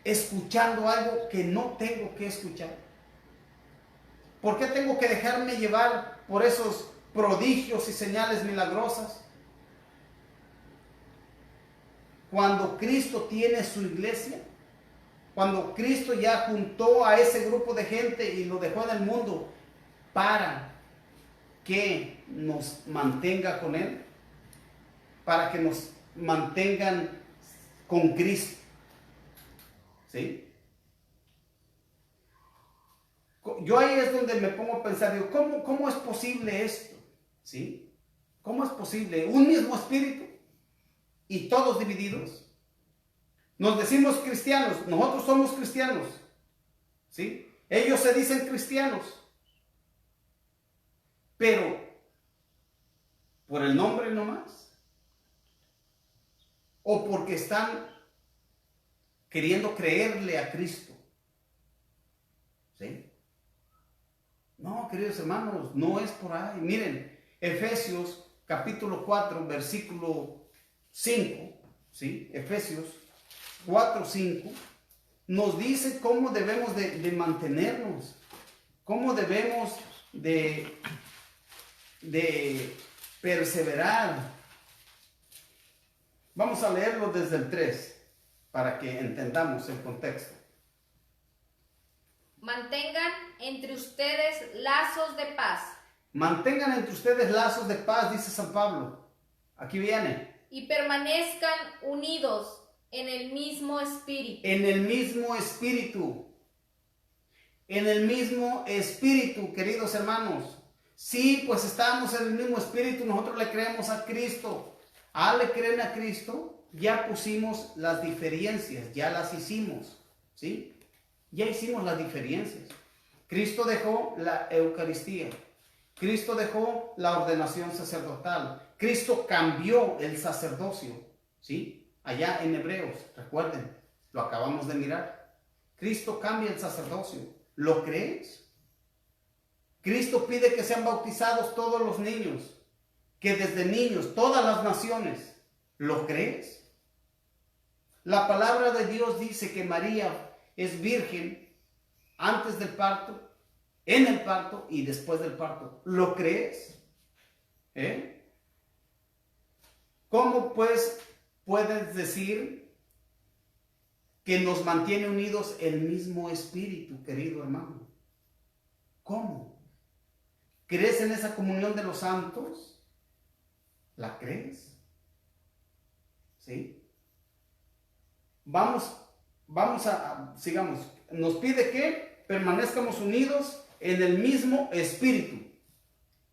escuchando algo que no tengo que escuchar? ¿Por qué tengo que dejarme llevar por esos prodigios y señales milagrosas? Cuando Cristo tiene su iglesia, Cuando Cristo ya juntó a ese grupo de gente y lo dejó en el mundo para que nos mantenga con Él, para que nos mantengan con Cristo. ¿Sí? Yo ahí es donde me pongo a pensar, digo, ¿cómo es posible esto? ¿Sí? ¿Cómo es posible? Un mismo espíritu y todos divididos. Nos decimos cristianos, nosotros somos cristianos. ¿Sí? Ellos se dicen cristianos. Pero, ¿por el nombre nomás? ¿O porque están queriendo creerle a Cristo? ¿Sí? No, queridos hermanos, no es por ahí. Miren, Efesios capítulo 4, versículo 5, ¿sí? Efesios 4, 5, nos dice cómo debemos de mantenernos, cómo debemos de perseverar. Vamos a leerlo desde el 3 para que entendamos el contexto. Mantengan entre ustedes lazos de paz. Mantengan entre ustedes lazos de paz, dice San Pablo. Aquí viene. Y permanezcan unidos en el mismo espíritu. En el mismo espíritu. En el mismo espíritu, queridos hermanos. Sí, pues estamos en el mismo espíritu, nosotros le creemos a Cristo. Le creen a Cristo, ya pusimos las diferencias, ya las hicimos, ¿sí? Ya hicimos las diferencias. Cristo dejó la Eucaristía. Cristo dejó la ordenación sacerdotal. Cristo cambió el sacerdocio, ¿sí? Allá en Hebreos, recuerden, lo acabamos de mirar. Cristo cambia el sacerdocio. ¿Lo crees? Cristo pide que sean bautizados todos los niños, que desde niños, todas las naciones. ¿Lo crees? La palabra de Dios dice que María es virgen antes del parto, en el parto y después del parto. ¿Lo crees? ¿Cómo pues puedes decir que nos mantiene unidos el mismo espíritu, querido hermano? ¿Cómo? ¿Crees en esa comunión de los santos? ¿La crees? ¿Sí? Vamos sigamos. Nos pide que permanezcamos unidos en el mismo espíritu.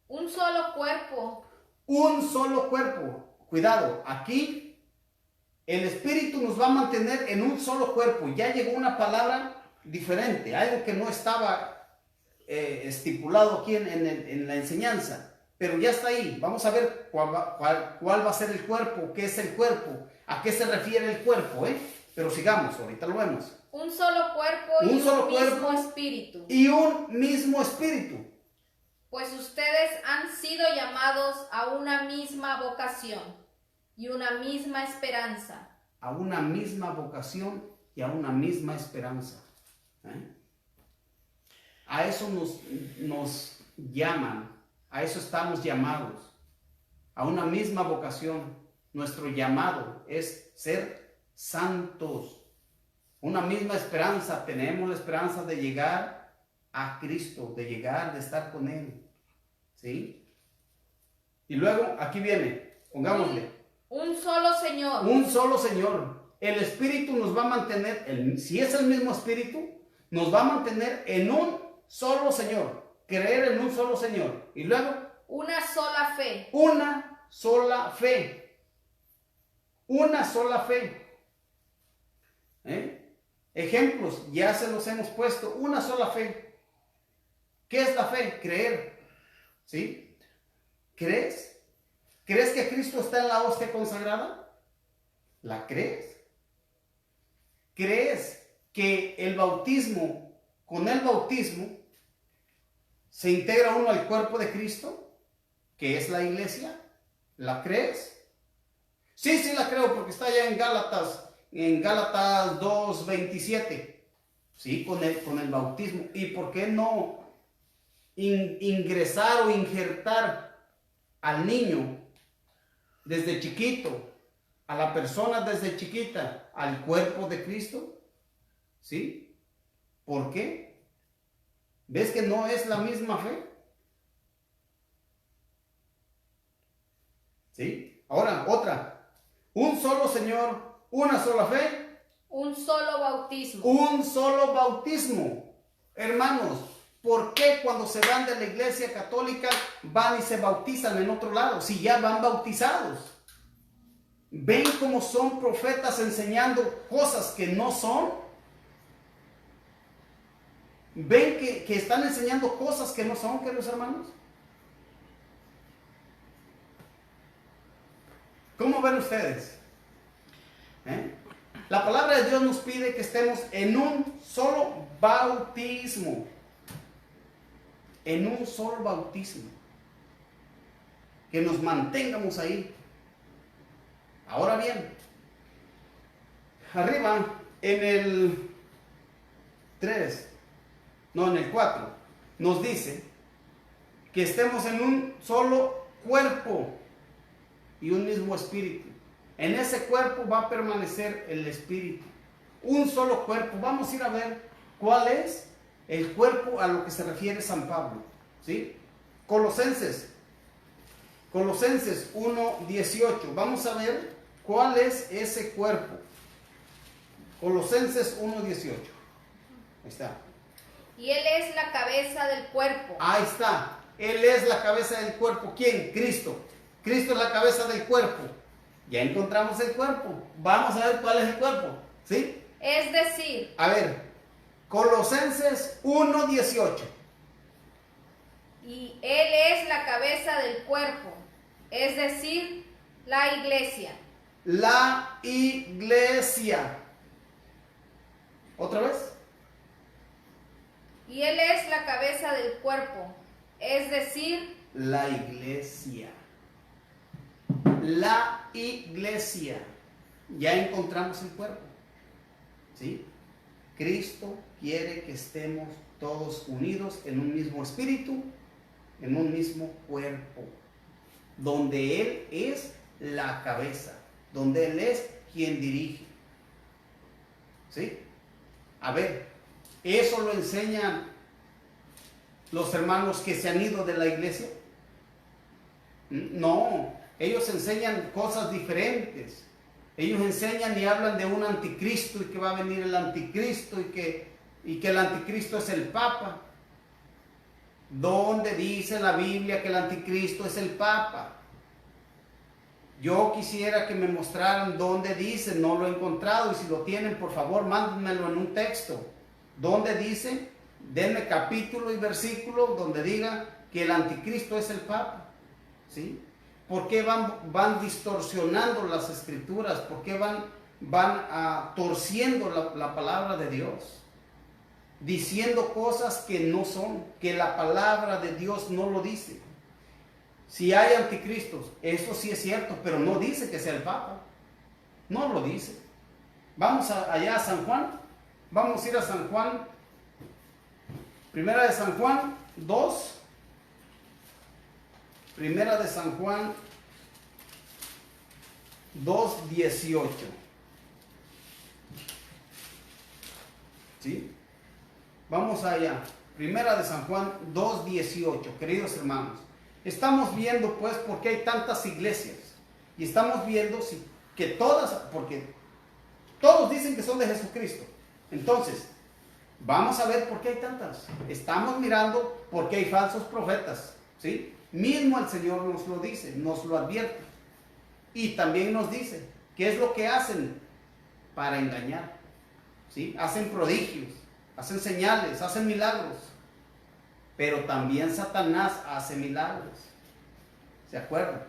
Un solo cuerpo. Un solo cuerpo. Cuidado, aquí el espíritu nos va a mantener en un solo cuerpo. Ya llegó una palabra diferente, algo que no estaba estipulado aquí en la enseñanza, pero ya está ahí. Vamos a ver cuál va a ser el cuerpo, qué es el cuerpo, a qué se refiere el cuerpo, pero sigamos, ahorita lo vemos. Un solo cuerpo y un mismo espíritu. Y un mismo espíritu. Pues ustedes han sido llamados a una misma vocación y una misma esperanza. A una misma vocación y a una misma esperanza. A eso nos llaman, a eso estamos llamados, a una misma vocación. Nuestro llamado es ser santos. Una misma esperanza, tenemos la esperanza de llegar a Cristo, de estar con Él. ¿Sí? Y luego, aquí viene, pongámosle. Un solo Señor. Un solo Señor. El Espíritu nos va a mantener, si es el mismo Espíritu, nos va a mantener en un solo Señor. Creer en un solo Señor. Y luego. Una sola fe. Una sola fe. Una sola fe. Ejemplos, ya se los hemos puesto. Una sola fe. ¿Qué es la fe? Creer. ¿Sí? ¿Crees? ¿Crees que Cristo está en la hostia consagrada? ¿La crees? ¿Crees que el bautismo, con el bautismo, se integra uno al cuerpo de Cristo, que es la iglesia? ¿La crees? Sí, la creo, porque está allá en Gálatas 2:27. Sí, con el bautismo. ¿Y por qué no ingresar o injertar al niño desde chiquito, a la persona desde chiquita, al cuerpo de Cristo? ¿Sí? ¿Por qué? ¿Ves que no es la misma fe? ¿Sí? Ahora, otra. Un solo Señor, una sola fe. Un solo bautismo. Un solo bautismo. Hermanos, ¿por qué cuando se van de la iglesia católica van y se bautizan en otro lado? Si ya van bautizados. ¿Ven cómo son profetas enseñando cosas que no son? ¿Ven que están enseñando cosas que no son, queridos hermanos? ¿Cómo ven ustedes? La palabra de Dios nos pide que estemos en un solo bautismo. En un solo bautismo. Que nos mantengamos ahí. Ahora bien, arriba en el 4, nos dice que estemos en un solo cuerpo y un mismo espíritu. En ese cuerpo va a permanecer el espíritu. Un solo cuerpo. Vamos a ir a ver cuál es el cuerpo a lo que se refiere San Pablo. ¿Sí? Colosenses 1:18. Vamos a ver cuál es ese cuerpo. Colosenses 1:18. Ahí está. Y Él es la cabeza del cuerpo. Ahí está. Él es la cabeza del cuerpo. ¿Quién? Cristo. Cristo es la cabeza del cuerpo. Ya encontramos el cuerpo. Vamos a ver cuál es el cuerpo. ¿Sí? Es decir, A ver, Colosenses 1:18. y Él es la cabeza del cuerpo, es decir, la iglesia. La iglesia. ¿Otra vez? Y Él es la cabeza del cuerpo, es decir, La iglesia. La iglesia. Ya encontramos el cuerpo. ¿Sí? Cristo quiere que estemos todos unidos en un mismo espíritu, en un mismo cuerpo, donde Él es la cabeza, donde Él es quien dirige. ¿Sí? A ver, eso lo enseñan los hermanos que se han ido de la iglesia. No, ellos enseñan cosas diferentes. Ellos enseñan y hablan de un anticristo y que va a venir el anticristo y que el anticristo es el Papa. ¿Dónde dice la Biblia que el anticristo es el Papa? Yo quisiera que me mostraran dónde dice, no lo he encontrado, y si lo tienen, por favor, mándenmelo en un texto. ¿Dónde dice? Denme capítulo y versículo donde diga que el anticristo es el Papa. ¿Sí? ¿Por qué van distorsionando las escrituras? ¿Por qué van torciendo la palabra de Dios? Diciendo cosas que no son, que la palabra de Dios no lo dice. Si hay anticristos, eso sí es cierto, pero no dice que sea el Papa. No lo dice. Vamos allá a San Juan. Vamos a ir a San Juan. Primera de San Juan 2. Primera de San Juan 2:18. ¿Sí? Vamos allá. Primera de San Juan 2:18. Queridos hermanos, estamos viendo pues por qué hay tantas iglesias. Y estamos viendo que todas, porque todos dicen que son de Jesucristo. Entonces, vamos a ver por qué hay tantas. Estamos mirando por qué hay falsos profetas. ¿Sí? Mismo el Señor nos lo dice, nos lo advierte. Y también nos dice qué es lo que hacen para engañar. ¿Sí? Hacen prodigios, hacen señales, hacen milagros. Pero también Satanás hace milagros. ¿Se acuerdan?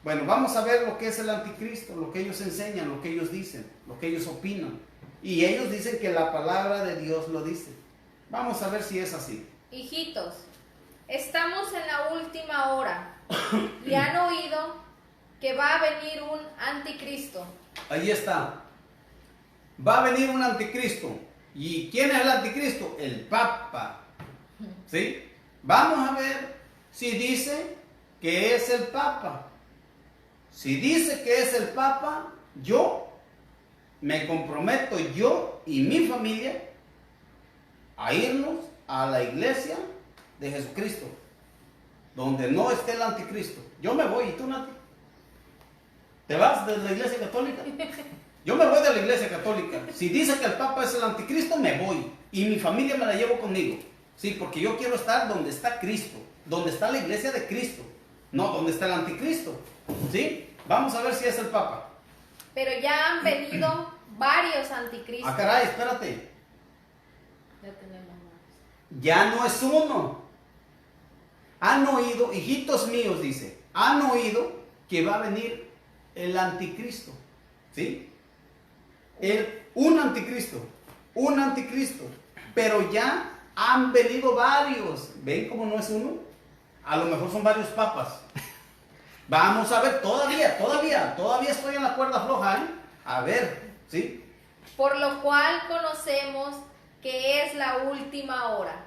Bueno, vamos a ver lo que es el anticristo, lo que ellos enseñan, lo que ellos dicen, lo que ellos opinan. Y ellos dicen que la palabra de Dios lo dice. Vamos a ver si es así. hijitos, estamos en la última hora y han oído que va a venir un anticristo. Ahí está. Va a venir un anticristo. ¿Y quién es el anticristo? El Papa. ¿Sí? Vamos a ver si dice que es el Papa. Si dice que es el Papa, yo me comprometo yo y mi familia a irnos a la iglesia de Jesucristo, donde no esté el anticristo. Yo me voy, ¿y tú, Nati? ¿Te vas de la iglesia católica? Yo me voy de la iglesia católica. Si dice que el Papa es el anticristo, me voy. Y mi familia me la llevo conmigo. Sí, porque yo quiero estar donde está Cristo, donde está la iglesia de Cristo, no donde está el anticristo. ¿Sí? Vamos a ver si es el Papa. Pero ya han venido varios anticristos. Ah, caray, espérate. Ya tenemos más. Ya no es uno. Han oído, hijitos míos, dice, han oído que va a venir el anticristo. ¿Sí? Un anticristo. Pero ya han venido varios. ¿Ven cómo no es uno? A lo mejor son varios papas. Vamos a ver, todavía estoy en la cuerda floja, ¿eh? A ver, ¿sí? Por lo cual conocemos que es la última hora.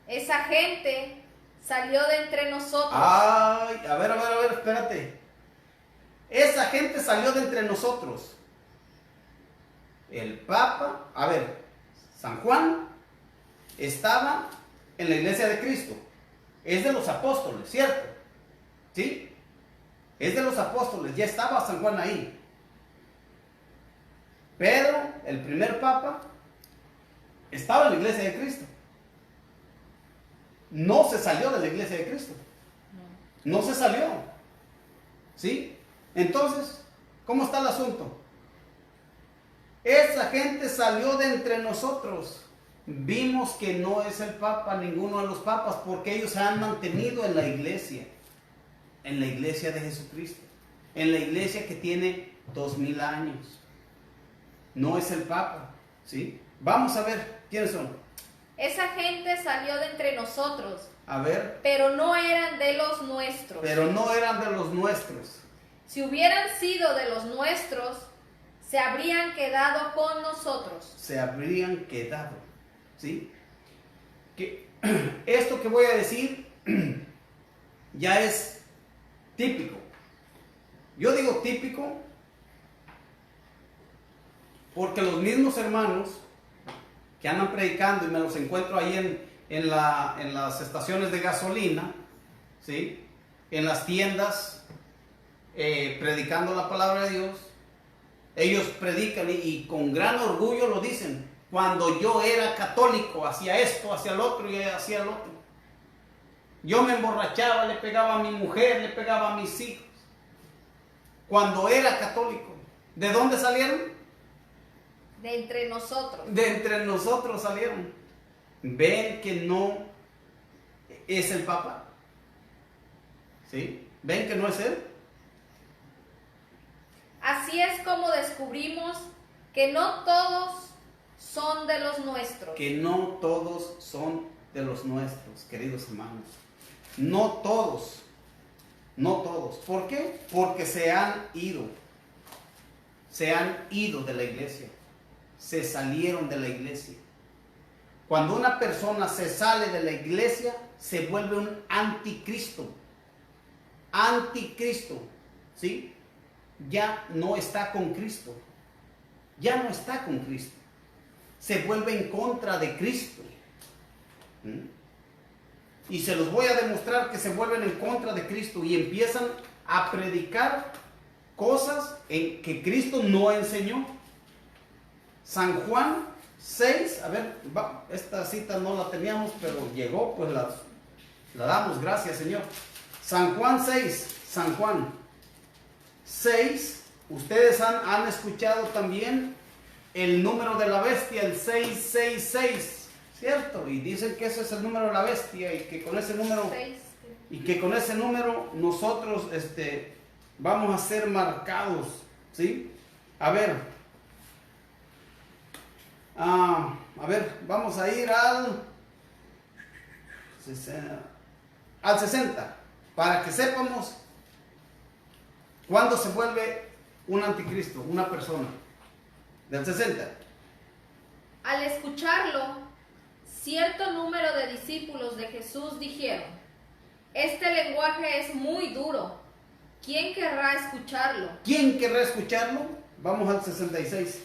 Esa gente salió de entre nosotros. Ay, a ver, espérate. Esa gente salió de entre nosotros. El Papa, a ver, San Juan estaba en la iglesia de Cristo. Es de los apóstoles, ¿cierto? ¿Sí? Es de los apóstoles, ya estaba San Juan ahí. Pedro, el primer Papa, estaba en la iglesia de Cristo. No se salió de la iglesia de Cristo. No se salió. ¿Sí? Entonces, ¿cómo está el asunto? Esa gente salió de entre nosotros. Vimos que no es el Papa, ninguno de los papas, porque ellos se han mantenido en la iglesia de Jesucristo, en la iglesia que tiene 2000 años. No es el Papa, ¿sí? Vamos a ver, ¿quiénes son? Esa gente salió de entre nosotros. A ver. Pero no eran de los nuestros. Si hubieran sido de los nuestros, se habrían quedado con nosotros. Se habrían quedado, ¿sí? Que esto que voy a decir ya es típico. Yo digo típico porque los mismos hermanos que andan predicando, y me los encuentro ahí en las estaciones de gasolina, ¿sí? En las tiendas, predicando la palabra de Dios. Ellos predican y con gran orgullo lo dicen. Cuando yo era católico, hacía esto, hacía el otro y hacía el otro. Yo me emborrachaba, le pegaba a mi mujer, le pegaba a mis hijos. Cuando era católico. ¿De dónde salieron? De entre nosotros. De entre nosotros salieron. ¿Ven que no es el Papa? ¿Sí? ¿Ven que no es él? Así es como descubrimos que no todos son de los nuestros. Que no todos son de los nuestros, queridos hermanos. No todos. No todos. ¿Por qué? Porque se han ido. Se han ido de la iglesia. Se salieron de la iglesia. Cuando una persona se sale de la iglesia, se vuelve un anticristo. Anticristo. ¿Sí? Ya no está con Cristo. Ya no está con Cristo. Se vuelve en contra de Cristo. Y se los voy a demostrar que se vuelven en contra de Cristo y empiezan a predicar cosas que Cristo no enseñó. San Juan 6, a ver, esta cita no la teníamos, pero llegó, pues la damos, gracias Señor. San Juan 6, San Juan 6, ustedes han escuchado también el número de la bestia, el 666, ¿cierto? Y dicen que ese es el número de la bestia y que con ese número, nosotros vamos a ser marcados, ¿sí? A ver, vamos a ir al 60, para que sepamos cuándo se vuelve un anticristo, una persona. Del 60. Al escucharlo, cierto número de discípulos de Jesús dijeron: este lenguaje es muy duro. ¿quién querrá escucharlo? ¿Quién querrá escucharlo? Vamos al 66.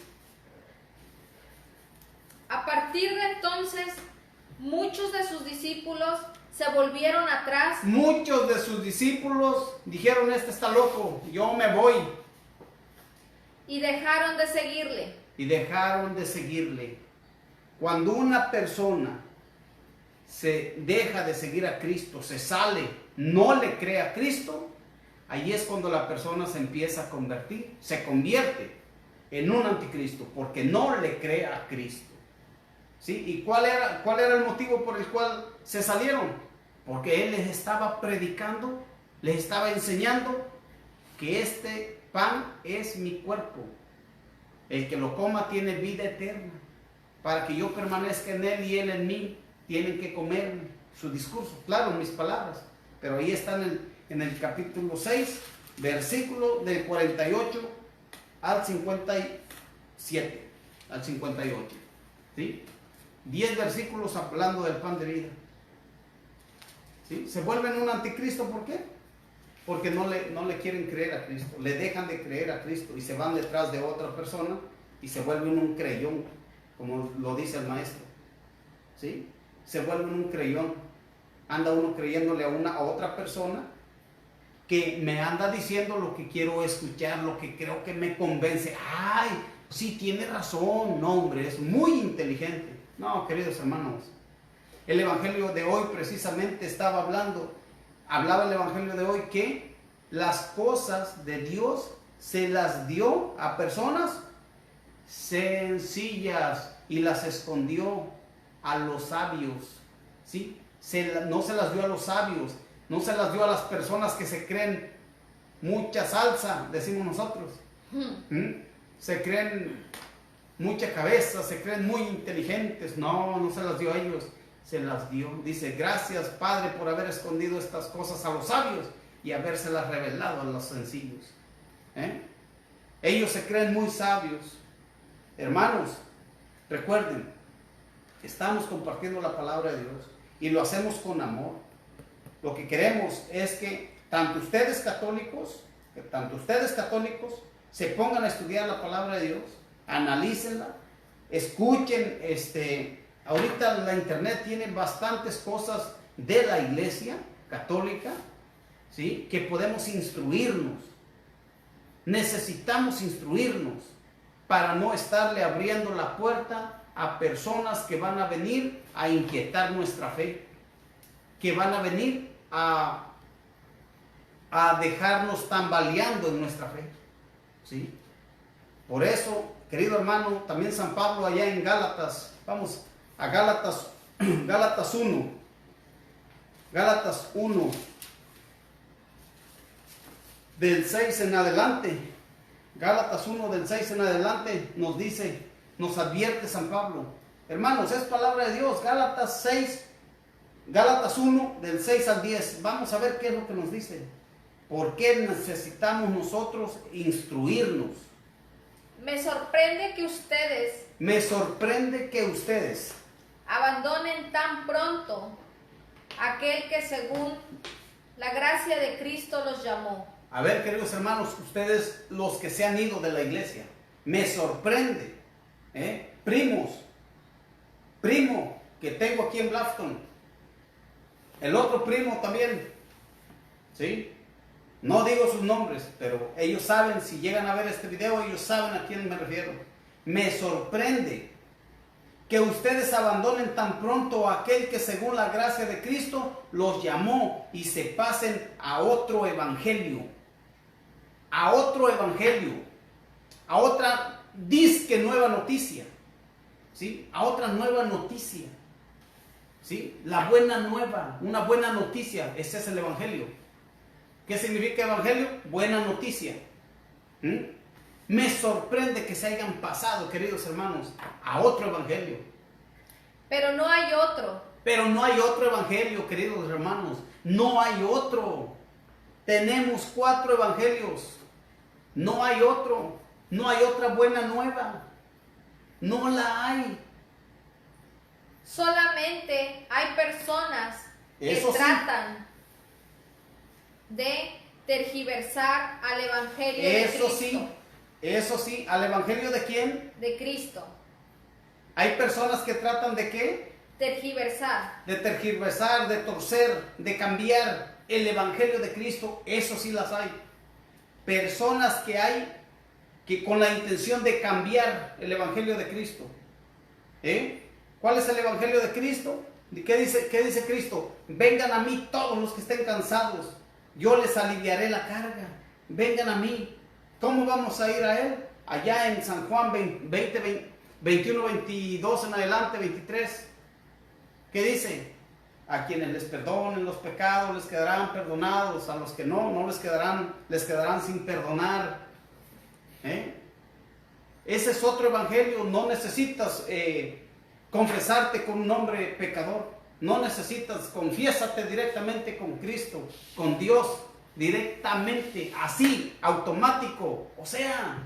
A partir de entonces, muchos de sus discípulos se volvieron atrás Muchos de sus discípulos dijeron, este está loco, yo me voy. y dejaron de seguirle. Y dejaron de seguirle. Cuando una persona se deja de seguir a Cristo, se sale, no le cree a Cristo, ahí es cuando la persona se empieza a convertir, se convierte en un anticristo, porque no le cree a Cristo. ¿Sí? ¿Y cuál era el motivo por el cual se salieron? Porque Él les estaba predicando, les estaba enseñando que este pan es mi cuerpo. El que lo coma tiene vida eterna. Para que yo permanezca en Él y Él en mí, tienen que comer su discurso. Claro, mis palabras. Pero ahí están en el capítulo 6, versículo del 48 al 57, al 58. ¿Sí? 10 versículos hablando del pan de vida. ¿Sí? Se vuelven un anticristo, ¿por qué? Porque no le quieren creer a Cristo, le dejan de creer a Cristo y se van detrás de otra persona y se vuelven un creyón, como lo dice el maestro. ¿Sí? Se vuelven un creyón. Anda uno creyéndole a otra persona que me anda diciendo lo que quiero escuchar, lo que creo que me convence. ¡Ay! Sí, tiene razón. No, hombre, es muy inteligente. No, queridos hermanos, el evangelio de hoy precisamente hablaba el evangelio de hoy que las cosas de Dios se las dio a personas sencillas y las escondió a los sabios. ¿Sí? No se las dio a los sabios, no se las dio a las personas que se creen mucha salsa, decimos nosotros. Se creen mucha cabeza, se creen muy inteligentes. No se las dio a ellos, se las dio. Dice, gracias Padre por haber escondido estas cosas a los sabios y habérselas revelado a los sencillos. Ellos se creen muy sabios. Hermanos, recuerden, estamos compartiendo la palabra de Dios y lo hacemos con amor. Lo que queremos es que tanto ustedes católicos se pongan a estudiar la palabra de Dios, analícenla, escuchen. Ahorita la internet tiene bastantes cosas de la iglesia católica, ¿sí? Que podemos instruirnos. Necesitamos instruirnos para no estarle abriendo la puerta a personas que van a venir a inquietar nuestra fe, que van a venir a dejarnos tambaleando en nuestra fe. ¿Sí? Por eso, querido hermano, también San Pablo allá en Gálatas, vamos a Gálatas 1, Gálatas 1, del 6 en adelante, Gálatas 1 del 6 en adelante nos dice, nos advierte San Pablo. Hermanos, es palabra de Dios. Gálatas 1 del 6 al 10. Vamos a ver qué es lo que nos dice. ¿Por qué necesitamos nosotros instruirnos? Me sorprende que ustedes abandonen tan pronto aquel que según la gracia de Cristo los llamó. A ver, queridos hermanos, ustedes los que se han ido de la iglesia, me sorprende, primo que tengo aquí en Bluffton, el otro primo también, ¿sí? No digo sus nombres, pero ellos saben, si llegan a ver este video, ellos saben a quién me refiero. Me sorprende que ustedes abandonen tan pronto a aquel que según la gracia de Cristo los llamó y se pasen a otro evangelio, a otra disque nueva noticia, ¿sí? A otra nueva noticia, ¿sí? La buena nueva, una buena noticia, ese es el evangelio. ¿Qué significa evangelio? Buena noticia. Me sorprende que se hayan pasado, queridos hermanos, a otro evangelio. Pero no hay otro. Pero no hay otro evangelio, queridos hermanos. No hay otro. Tenemos 4 evangelios. No hay otro. No hay otra buena nueva. No la hay. Solamente hay personas que Eso sí. tratan de tergiversar al evangelio de Cristo. Eso sí, ¿al evangelio de quién? De Cristo. Hay personas que tratan de ¿qué? Tergiversar. De tergiversar, de torcer, de cambiar el evangelio de Cristo. Eso sí las hay. Personas que hay que con la intención de cambiar el evangelio de Cristo. ¿Cuál es el evangelio de Cristo? ¿Qué dice Cristo? Vengan a mí todos los que estén cansados, yo les aliviaré la carga. Vengan a mí. ¿Cómo vamos a ir a Él? Allá en San Juan 21, 22 en adelante, 23. ¿Qué dice? A quienes les perdonen los pecados les quedarán perdonados, a los que no les quedarán sin perdonar. Ese es otro evangelio. No necesitas confesarte con un hombre pecador. No necesitas, confiésate directamente con Cristo, con Dios, directamente, así, automático. O sea,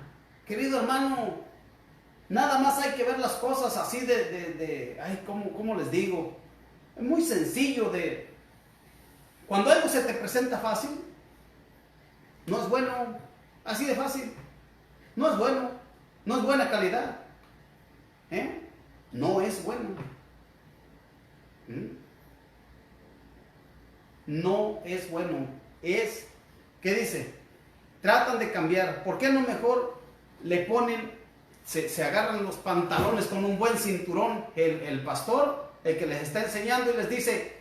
querido hermano, nada más hay que ver las cosas así ¿cómo les digo? Es muy sencillo cuando algo se te presenta fácil, no es bueno, así de fácil, no es bueno, no es buena calidad, no es bueno. No es bueno. ¿Qué dice? Tratan de cambiar. ¿Por qué no mejor le ponen, se agarran los pantalones con un buen cinturón, el pastor, el que les está enseñando, y les dice: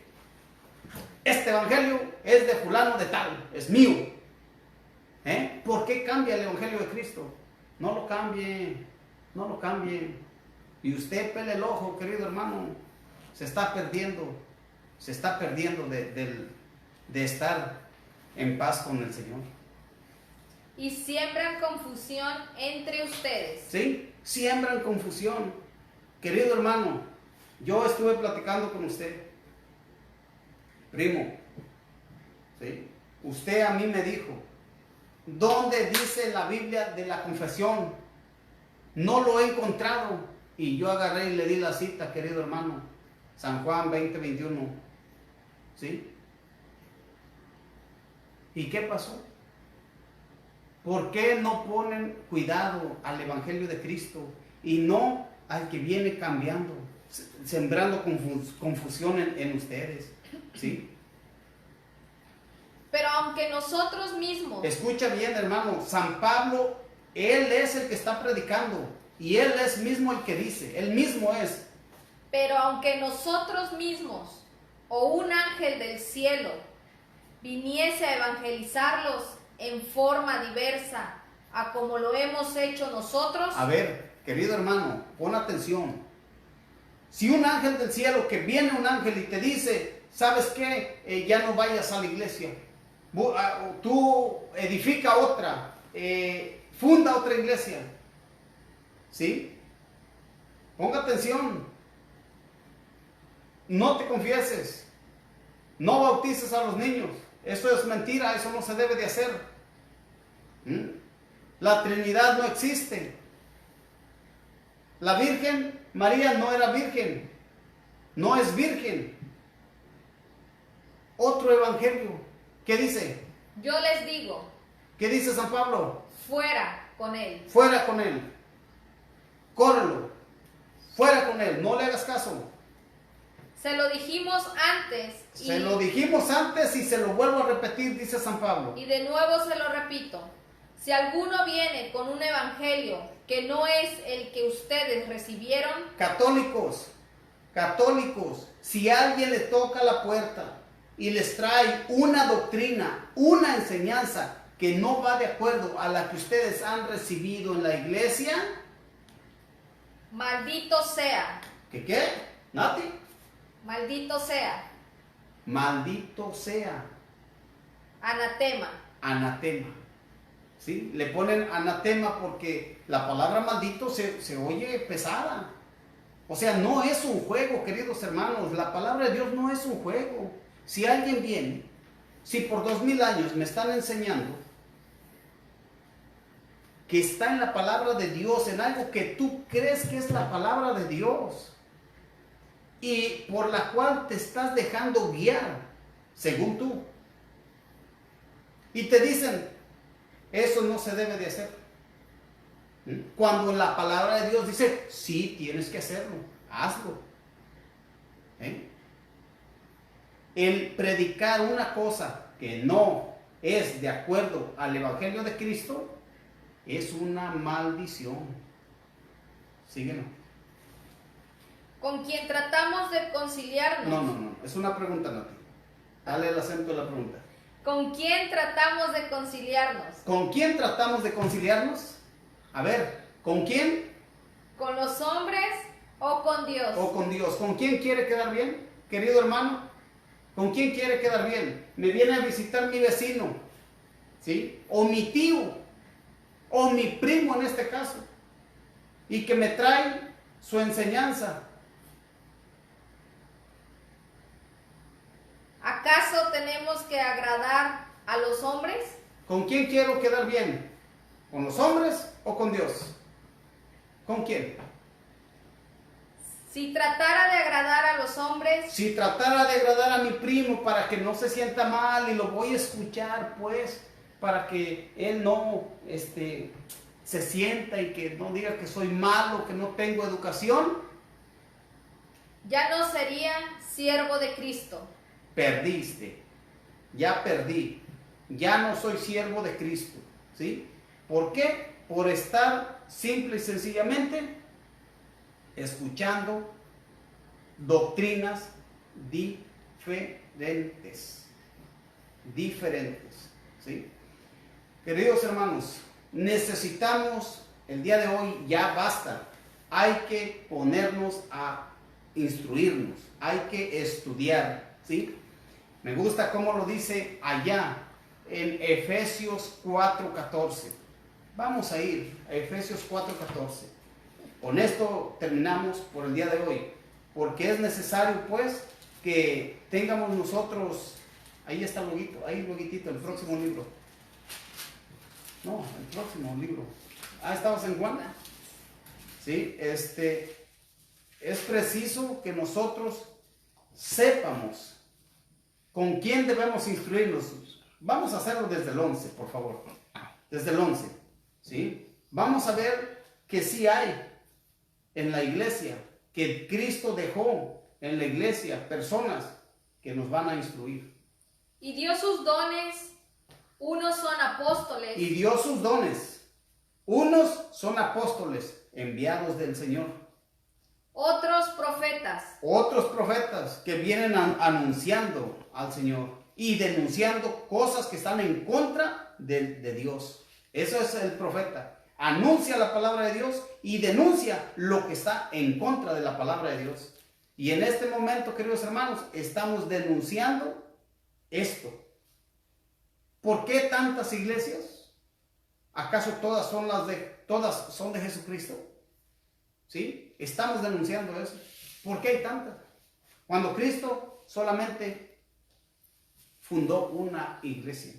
este evangelio es de fulano de tal, es mío? ¿Por qué cambia el evangelio de Cristo? No lo cambie, no lo cambie. Y usted pele el ojo, querido hermano, se está perdiendo de estar en paz con el Señor. Y siembran confusión entre ustedes. Sí, siembran confusión. Querido hermano, yo estuve platicando con usted, primo, ¿sí? Usted a mí me dijo: ¿dónde dice la Biblia de la confesión? No lo he encontrado. Y yo agarré y le di la cita, querido hermano, San Juan 20, 21. ¿Sí? ¿Y qué pasó? ¿Por qué no ponen cuidado al evangelio de Cristo y no al que viene cambiando, sembrando confusión en ustedes? ¿Sí? Pero aunque nosotros mismos... Escucha bien, hermano, San Pablo, él es el que está predicando y él es mismo el que dice, él mismo es. Pero aunque nosotros mismos o un ángel del cielo viniese a evangelizarlos en forma diversa a como lo hemos hecho nosotros. A ver, querido hermano, pon atención. Si un ángel del cielo, que viene un ángel y te dice: ¿sabes qué? Ya no vayas a la iglesia. Tú edifica otra, funda otra iglesia. ¿Sí? Ponga atención. No te confieses. No bautices a los niños. Eso es mentira, eso no se debe de hacer. La Trinidad no existe. La Virgen María no era virgen, no es virgen. Otro evangelio, ¿qué dice? Yo les digo. ¿Qué dice San Pablo? Fuera con él. Fuera con él. Córrelo. Fuera con él, no le hagas caso. Se lo dijimos antes. Se lo dijimos antes y se lo vuelvo a repetir, dice San Pablo. Y de nuevo se lo repito. Si alguno viene con un evangelio que no es el que ustedes recibieron. Católicos, si alguien le toca la puerta y les trae una doctrina, una enseñanza que no va de acuerdo a la que ustedes han recibido en la iglesia, maldito sea. ¿Qué? ¿Nati? Maldito sea. Maldito sea. Anatema. Anatema. ¿Sí? Le ponen anatema porque la palabra maldito se oye pesada. O sea, no es un juego, queridos hermanos. La palabra de Dios no es un juego. Si alguien viene, si por 2000 años me están enseñando que está en la palabra de Dios, en algo que tú crees que es la palabra de Dios y por la cual te estás dejando guiar, según tú, Y te dicen, eso no se debe de hacer. Cuando la palabra de Dios dice, sí, tienes que hacerlo, hazlo. El predicar una cosa que no es de acuerdo al Evangelio de Cristo es una maldición. Síguenos. Con quien tratamos de conciliarnos. No, es una pregunta, Nati. Dale el acento de la pregunta. ¿Con quién tratamos de conciliarnos? ¿Con quién tratamos de conciliarnos? A ver, ¿con quién? ¿Con los hombres o con Dios? O con Dios. ¿Con quién quiere quedar bien, querido hermano? ¿Con quién quiere quedar bien? Me viene a visitar mi vecino, ¿sí? O mi tío, o mi primo en este caso, y que me trae su enseñanza. ¿Acaso tenemos que agradar a los hombres? ¿Con quién quiero quedar bien? ¿Con los hombres o con Dios? ¿Con quién? Si tratara de agradar a los hombres. Si tratara de agradar a mi primo para que no se sienta mal y lo voy a escuchar, pues, para que él no se sienta y que no diga que soy malo, que no tengo educación, ya no sería siervo de Cristo. Perdiste, ya perdí, ya no soy siervo de Cristo, ¿sí? ¿Por qué? Por estar simple y sencillamente escuchando doctrinas diferentes, ¿sí? Queridos hermanos, necesitamos el día de hoy, ya basta, hay que ponernos a instruirnos, hay que estudiar, ¿sí? Me gusta cómo lo dice allá en Efesios 4:14. Vamos a ir a Efesios 4:14. Con esto terminamos por el día de hoy, porque es necesario pues que tengamos nosotros, ahí está el loguito, ahí loguitito, el próximo libro. No, el próximo libro. Ah, ¿estabas en Juan? Sí, es preciso que nosotros sepamos con quién debemos instruirnos. Vamos a hacerlo desde el 11, por favor. Desde el 11, ¿sí? Vamos a ver que sí hay en la iglesia, que Cristo dejó en la iglesia personas que nos van a instruir. Y dio sus dones, unos son apóstoles. Y dio sus dones. Unos son apóstoles enviados del Señor. Otros profetas. Otros profetas que vienen anunciando al Señor y denunciando cosas que están en contra de Dios. Eso es el profeta. Anuncia la palabra de Dios y denuncia lo que está en contra de la palabra de Dios. Y en este momento, queridos hermanos, estamos denunciando esto. ¿Por qué tantas iglesias? ¿Acaso todas son de Jesucristo? ¿Sí? Estamos denunciando eso. ¿Por qué hay tantas? Cuando Cristo solamente fundó una iglesia.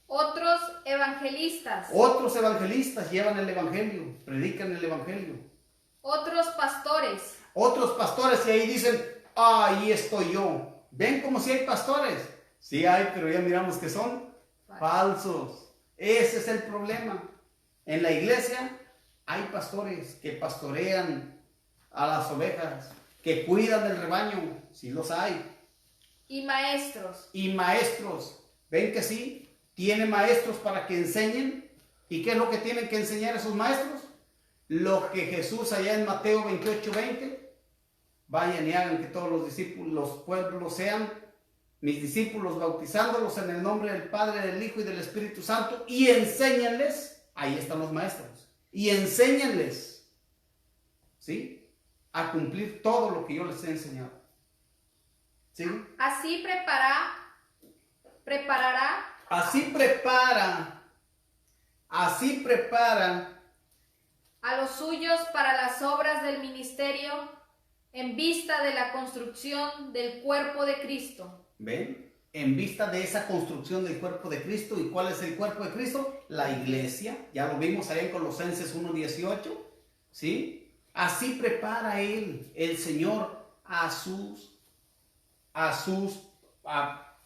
Otros evangelistas. Otros evangelistas llevan el evangelio, predican el evangelio. Otros pastores. Otros pastores y ahí dicen, ahí estoy yo. ¿Ven como si hay pastores? Sí hay, pero ya miramos que son falsos. Ese es el problema. En la iglesia hay pastores que pastorean a las ovejas, que cuidan del rebaño, sí los hay. Y maestros. Y maestros, ¿ven que sí? Tiene maestros para que enseñen. ¿Y qué es lo que tienen que enseñar esos maestros? Lo que Jesús allá en Mateo 28:20, vayan y hagan que todos los discípulos, los pueblos sean mis discípulos, bautizándolos en el nombre del Padre, del Hijo y del Espíritu Santo, y enséñenles, ahí están los maestros, y enséñenles, ¿sí? A cumplir todo lo que yo les he enseñado. ¿Sí? Así prepara a los suyos para las obras del ministerio en vista de la construcción del cuerpo de Cristo. ¿Ven? En vista de esa construcción del cuerpo de Cristo. ¿Y cuál es el cuerpo de Cristo? La iglesia. Ya lo vimos ahí en Colosenses 1:18. ¿Sí? Así prepara Él, el Señor, a sus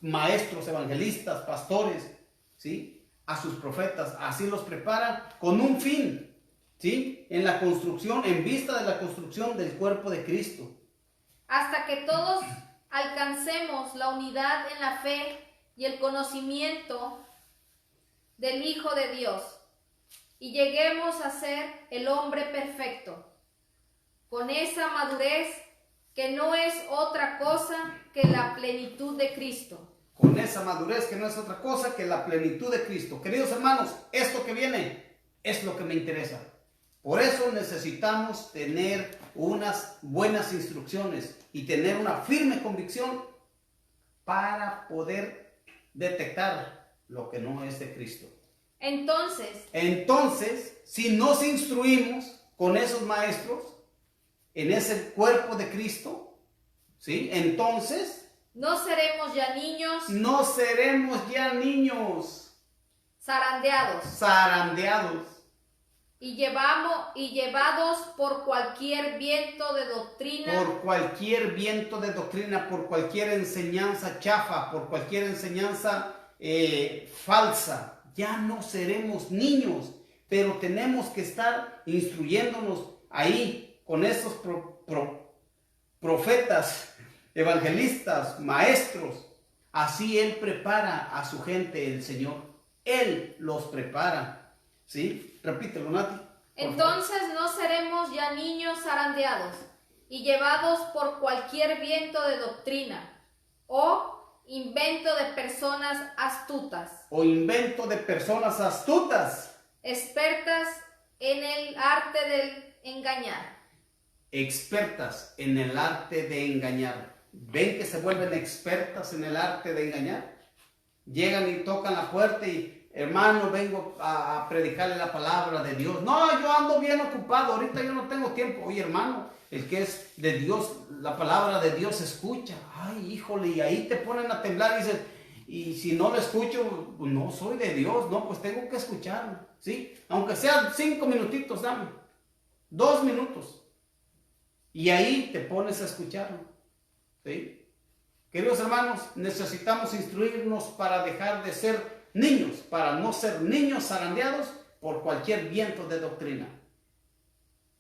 maestros, evangelistas, pastores, ¿sí? A sus profetas, así los prepara con un fin, ¿sí? En la construcción, en vista de la construcción del cuerpo de Cristo. Hasta que todos alcancemos la unidad en la fe y el conocimiento del Hijo de Dios, y lleguemos a ser el hombre perfecto, con esa madurez que no es otra cosa que la plenitud de Cristo. Con esa madurez que no es otra cosa que la plenitud de Cristo. Queridos hermanos, esto que viene es lo que me interesa. Por eso necesitamos tener unas buenas instrucciones y tener una firme convicción para poder detectar lo que no es de Cristo. Entonces, si nos instruimos con esos maestros en ese cuerpo de Cristo, ¿sí? Entonces no seremos ya niños. No seremos ya niños. Zarandeados. Y llevados por cualquier viento de doctrina. Por cualquier viento de doctrina, por cualquier enseñanza chafa, por cualquier enseñanza falsa. Ya no seremos niños, pero tenemos que estar instruyéndonos ahí con esos profetas, evangelistas, maestros. Así Él prepara a su gente, el Señor. Él los prepara. ¿Sí? Repítelo, Nati. Entonces no seremos ya niños zarandeados y llevados por cualquier viento de doctrina o invento de personas astutas. Expertas en el arte del engañar. Expertas en el arte de engañar. ¿Ven que se vuelven expertas en el arte de engañar? Llegan y tocan la puerta y, hermano, vengo a predicarle la palabra de Dios. No, yo ando bien ocupado, ahorita yo no tengo tiempo. Oye, hermano, el que es de Dios, la palabra de Dios se escucha. Ay, híjole, y ahí te ponen a temblar y dices, y si no lo escucho, pues no soy de Dios. No, pues tengo que escucharlo, ¿sí? Aunque sean 5 minutitos, dame 2 minutos. Y ahí te pones a escucharlo, ¿sí? Queridos hermanos, necesitamos instruirnos para dejar de ser niños, para no ser niños zarandeados por cualquier viento de doctrina,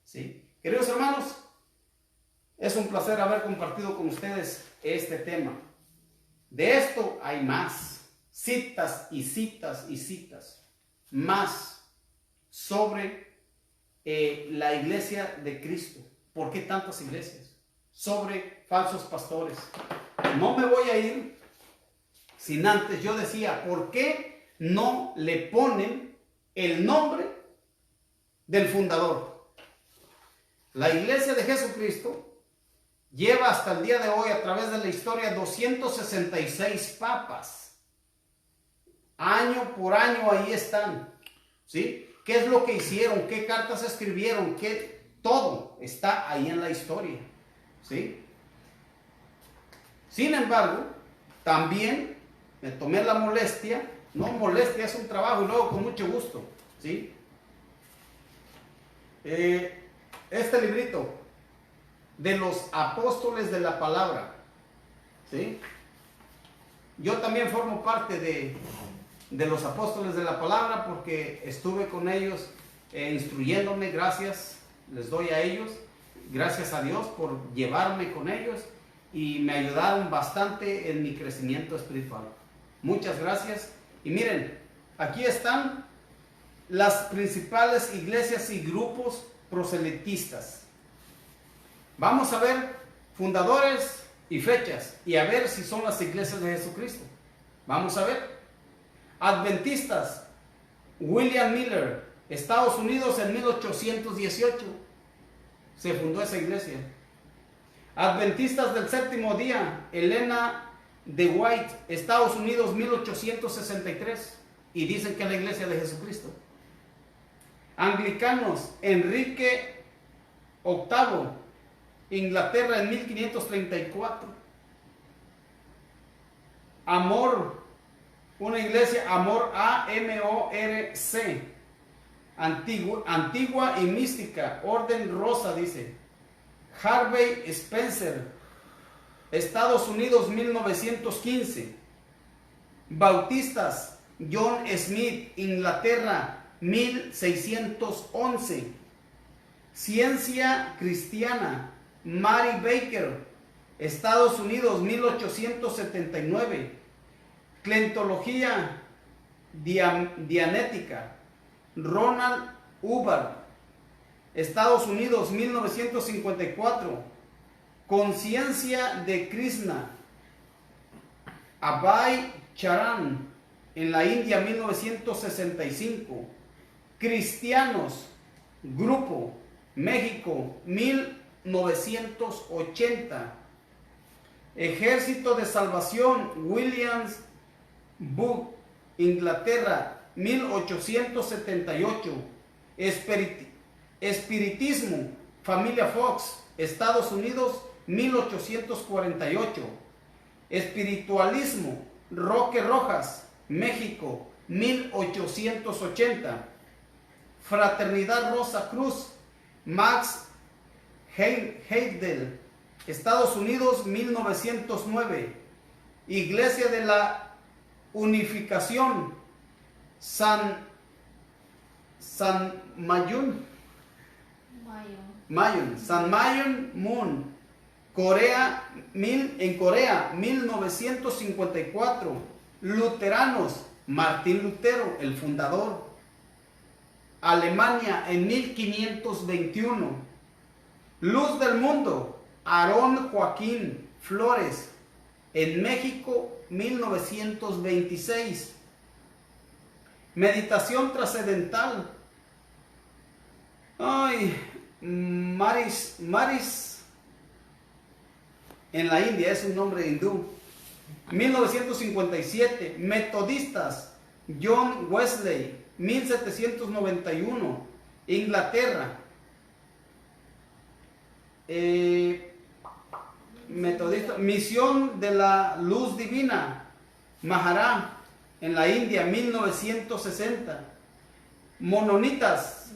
¿sí? Queridos hermanos, es un placer haber compartido con ustedes este tema. De esto hay más, citas y citas y citas, más sobre la iglesia de Cristo. ¿Por qué tantas iglesias? Sobre falsos pastores. No me voy a ir sin antes, yo decía, ¿por qué no le ponen el nombre del fundador? La iglesia de Jesucristo lleva hasta el día de hoy, a través de la historia, 266 papas. Año por año ahí están, ¿sí? ¿Qué es lo que hicieron? ¿Qué cartas escribieron? Todo está ahí en la historia, ¿sí? Sin embargo, también me tomé la molestia, no molestia, es un trabajo y luego con mucho gusto, ¿sí? Este librito de los apóstoles de la palabra, ¿sí? Yo también formo parte de los apóstoles de la palabra porque estuve con ellos instruyéndome. Gracias les doy a ellos, gracias a Dios por llevarme con ellos y me ayudaron bastante en mi crecimiento espiritual. Muchas gracias. Y miren, aquí están las principales iglesias y grupos proselitistas. Vamos a ver fundadores y fechas y a ver si son las iglesias de Jesucristo. Vamos a ver. Adventistas, William Miller, Estados Unidos, en 1818 se fundó esa iglesia. Adventistas del Séptimo Día, Elena de White, Estados Unidos, 1863, y dicen que es la iglesia de Jesucristo. Anglicanos, Enrique VIII, Inglaterra, en 1534. Amor, una iglesia, Amor, A-M-O-R-C, Antigua y Mística, Orden Rosa, dice. Harvey Spencer, Estados Unidos, 1915. Bautistas, John Smith, Inglaterra, 1611. Ciencia cristiana, Mary Baker, Estados Unidos, 1879. Clientología dianética, Ronald Hubbard, Estados Unidos, 1954. Conciencia de Krishna, Abhay Charan, en la India, 1965. Cristianos, Grupo, México, 1980. Ejército de Salvación, Williams Book, Inglaterra, 1878. Espiritismo, Familia Fox, Estados Unidos, 1848. Espiritualismo, Roque Rojas, México, 1880. Fraternidad Rosa Cruz, Max Heidel, Estados Unidos, 1909. Iglesia de la Unificación, San Mayun Moon, en Corea, 1954. Luteranos, Martín Lutero, el fundador. Alemania, en 1521. Luz del Mundo, Aarón Joaquín Flores, en México, 1926. Meditación trascendental, Maris, en la India, es un nombre hindú, 1957. Metodistas, John Wesley, 1791, Inglaterra. Metodista, Misión de la Luz Divina, Maharaj, en la India, 1960. Menonitas,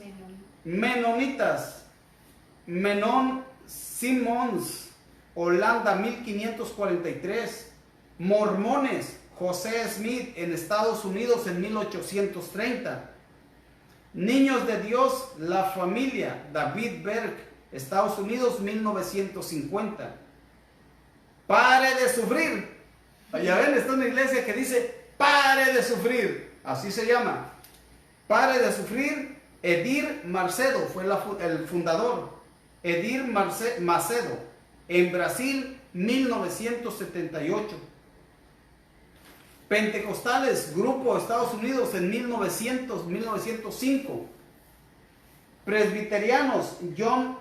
Menon Simons, Holanda, 1543. Mormones, José Smith, en Estados Unidos, en 1830. Niños de Dios, La Familia, David Berg, Estados Unidos, 1950. Pare de sufrir. Ya ven, está una iglesia que dice pare de sufrir, así se llama. Pare de sufrir. Edir Macedo fue el fundador. Edir Macedo, en Brasil, 1978. Pentecostales, Grupo, Estados Unidos, en 1905. Presbiterianos, John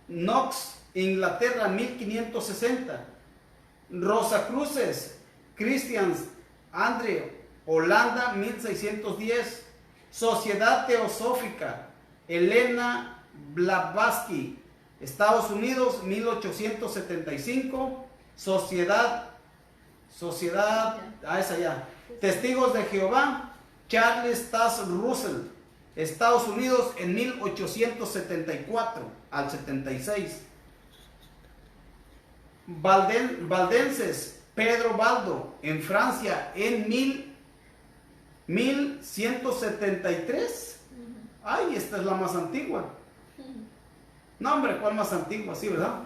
Knox, Inglaterra, 1560. Rosacruces, Christians, Andrew, Holanda, 1610. Sociedad Teosófica, Elena Blavatsky, Estados Unidos, 1875. Sociedad, esa ya. Testigos de Jehová, Charles Taze Russell, Estados Unidos, en 1874 al 76. Valdenses, Pedro Baldo, en Francia, en 1173. Ay, esta es la más antigua. No, hombre, ¿cuál más antigua? Sí, ¿verdad?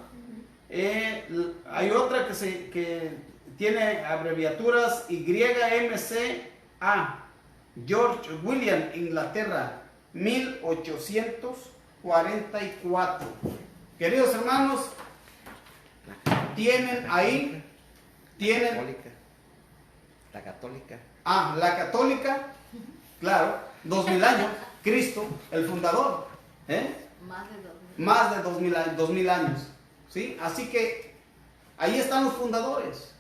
Hay otra que tiene abreviaturas YMCA. George William, Inglaterra, 1844. Queridos hermanos, tienen ahí, La católica. La católica, claro, 2000 años, Cristo, el fundador, más de 2000 años, ¿sí? Así que ahí están los fundadores,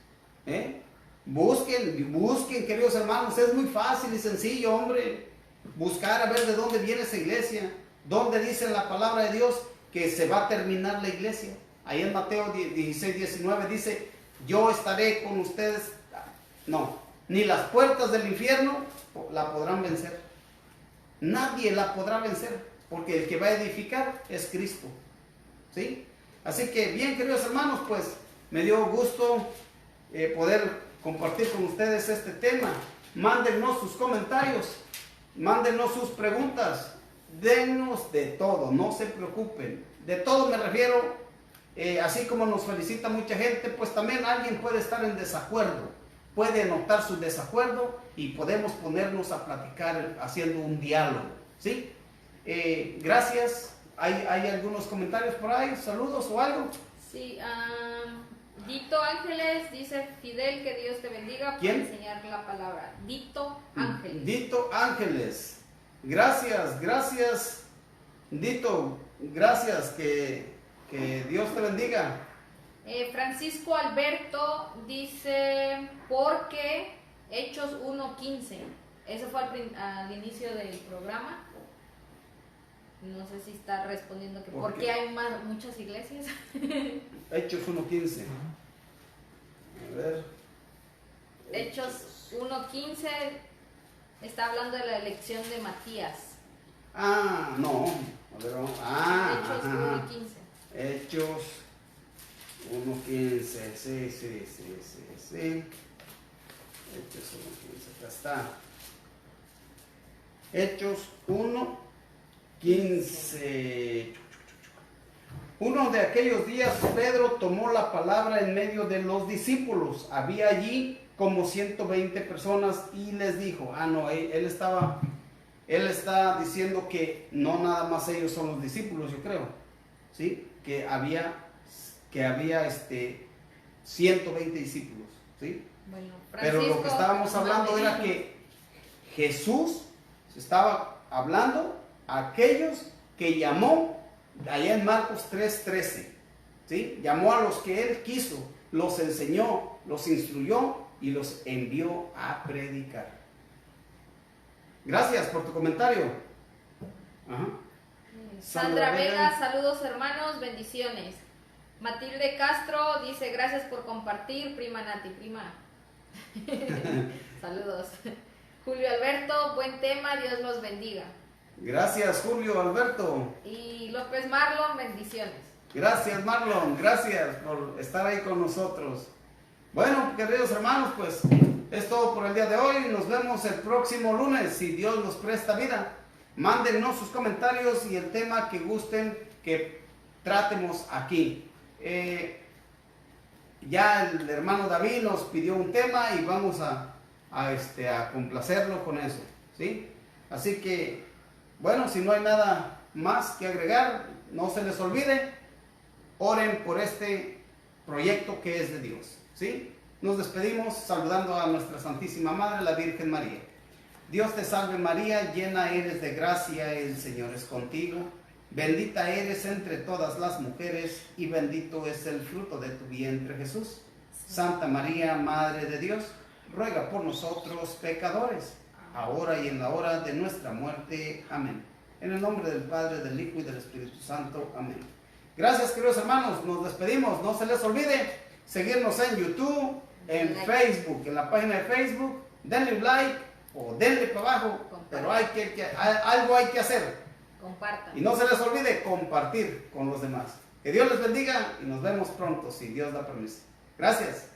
busquen, queridos hermanos, es muy fácil y sencillo, hombre, buscar a ver de dónde viene esa iglesia, dónde dice la palabra de Dios que se va a terminar la iglesia. Ahí en Mateo 16, 19 dice, yo estaré con ustedes, ni las puertas del infierno la podrán vencer. Nadie la podrá vencer, porque el que va a edificar es Cristo, ¿sí? Así que bien, queridos hermanos, pues me dio gusto poder compartir con ustedes este tema mándennos sus comentarios, mándennos sus preguntas, dennos de todo, no se preocupen. De todo me refiero, así como nos felicita mucha gente, pues también alguien puede estar en desacuerdo, puede notar su desacuerdo y podemos ponernos a platicar haciendo un diálogo, ¿sí? Gracias. ¿Hay algunos comentarios por ahí? ¿Saludos o algo? Sí, Dito Ángeles dice: Fidel, que Dios te bendiga por ¿Quién? enseñar la palabra. Dito Ángeles. Dito Ángeles. Gracias, Dito. Gracias, que Dios te bendiga. Francisco Alberto dice: porque Hechos 1:15. Eso fue al inicio del programa. No sé si está respondiendo que ¿por qué hay muchas iglesias? Hechos 1:15. A ver. Hechos 1:15 está hablando de la elección de Matías. No. A ver, vamos. Hechos 1:15. Hechos 1:15. Sí. Hechos 1:15. Acá está. Hechos 1:15. Uno de aquellos días Pedro tomó la palabra en medio de los discípulos. Había allí como 120 personas y les dijo, él está diciendo que no nada más ellos son los discípulos, yo creo, ¿sí? Que había 120 discípulos, ¿sí? Bueno, pero lo que estábamos hablando era que Jesús estaba hablando a aquellos que llamó allá en Marcos 3:13, ¿sí? Llamó a los que él quiso, los enseñó, los instruyó y los envió a predicar. Gracias por tu comentario. Ajá. Sandra Vega, saludos hermanos, bendiciones. Matilde Castro dice: gracias por compartir, prima Nati, prima. Saludos. Julio Alberto, buen tema, Dios los bendiga. Gracias, Julio Alberto. Y López Marlon, bendiciones. Gracias, Marlon, gracias por estar ahí con nosotros. Bueno, queridos hermanos, pues es todo por el día de hoy. Nos vemos el próximo lunes, si Dios nos presta vida. Mándennos sus comentarios y el tema que gusten que tratemos aquí. Ya el hermano David nos pidió un tema y vamos a complacerlo con eso, ¿sí? Así que, bueno, si no hay nada más que agregar, no se les olvide, oren por este proyecto que es de Dios, ¿sí? Nos despedimos saludando a nuestra Santísima Madre, la Virgen María. Dios te salve María, llena eres de gracia, el Señor es contigo. Bendita eres entre todas las mujeres y bendito es el fruto de tu vientre Jesús. Santa María, Madre de Dios, ruega por nosotros pecadores, ahora y en la hora de nuestra muerte. Amén. En el nombre del Padre, del Hijo y del Espíritu Santo. Amén. Gracias, queridos hermanos, nos despedimos. No se les olvide seguirnos en YouTube, en Facebook, en la página de Facebook. Denle un like o denle para abajo, pero algo hay que hacer. Compartan. Y no se les olvide compartir con los demás. Que Dios les bendiga y nos vemos pronto, si Dios da permiso. Gracias.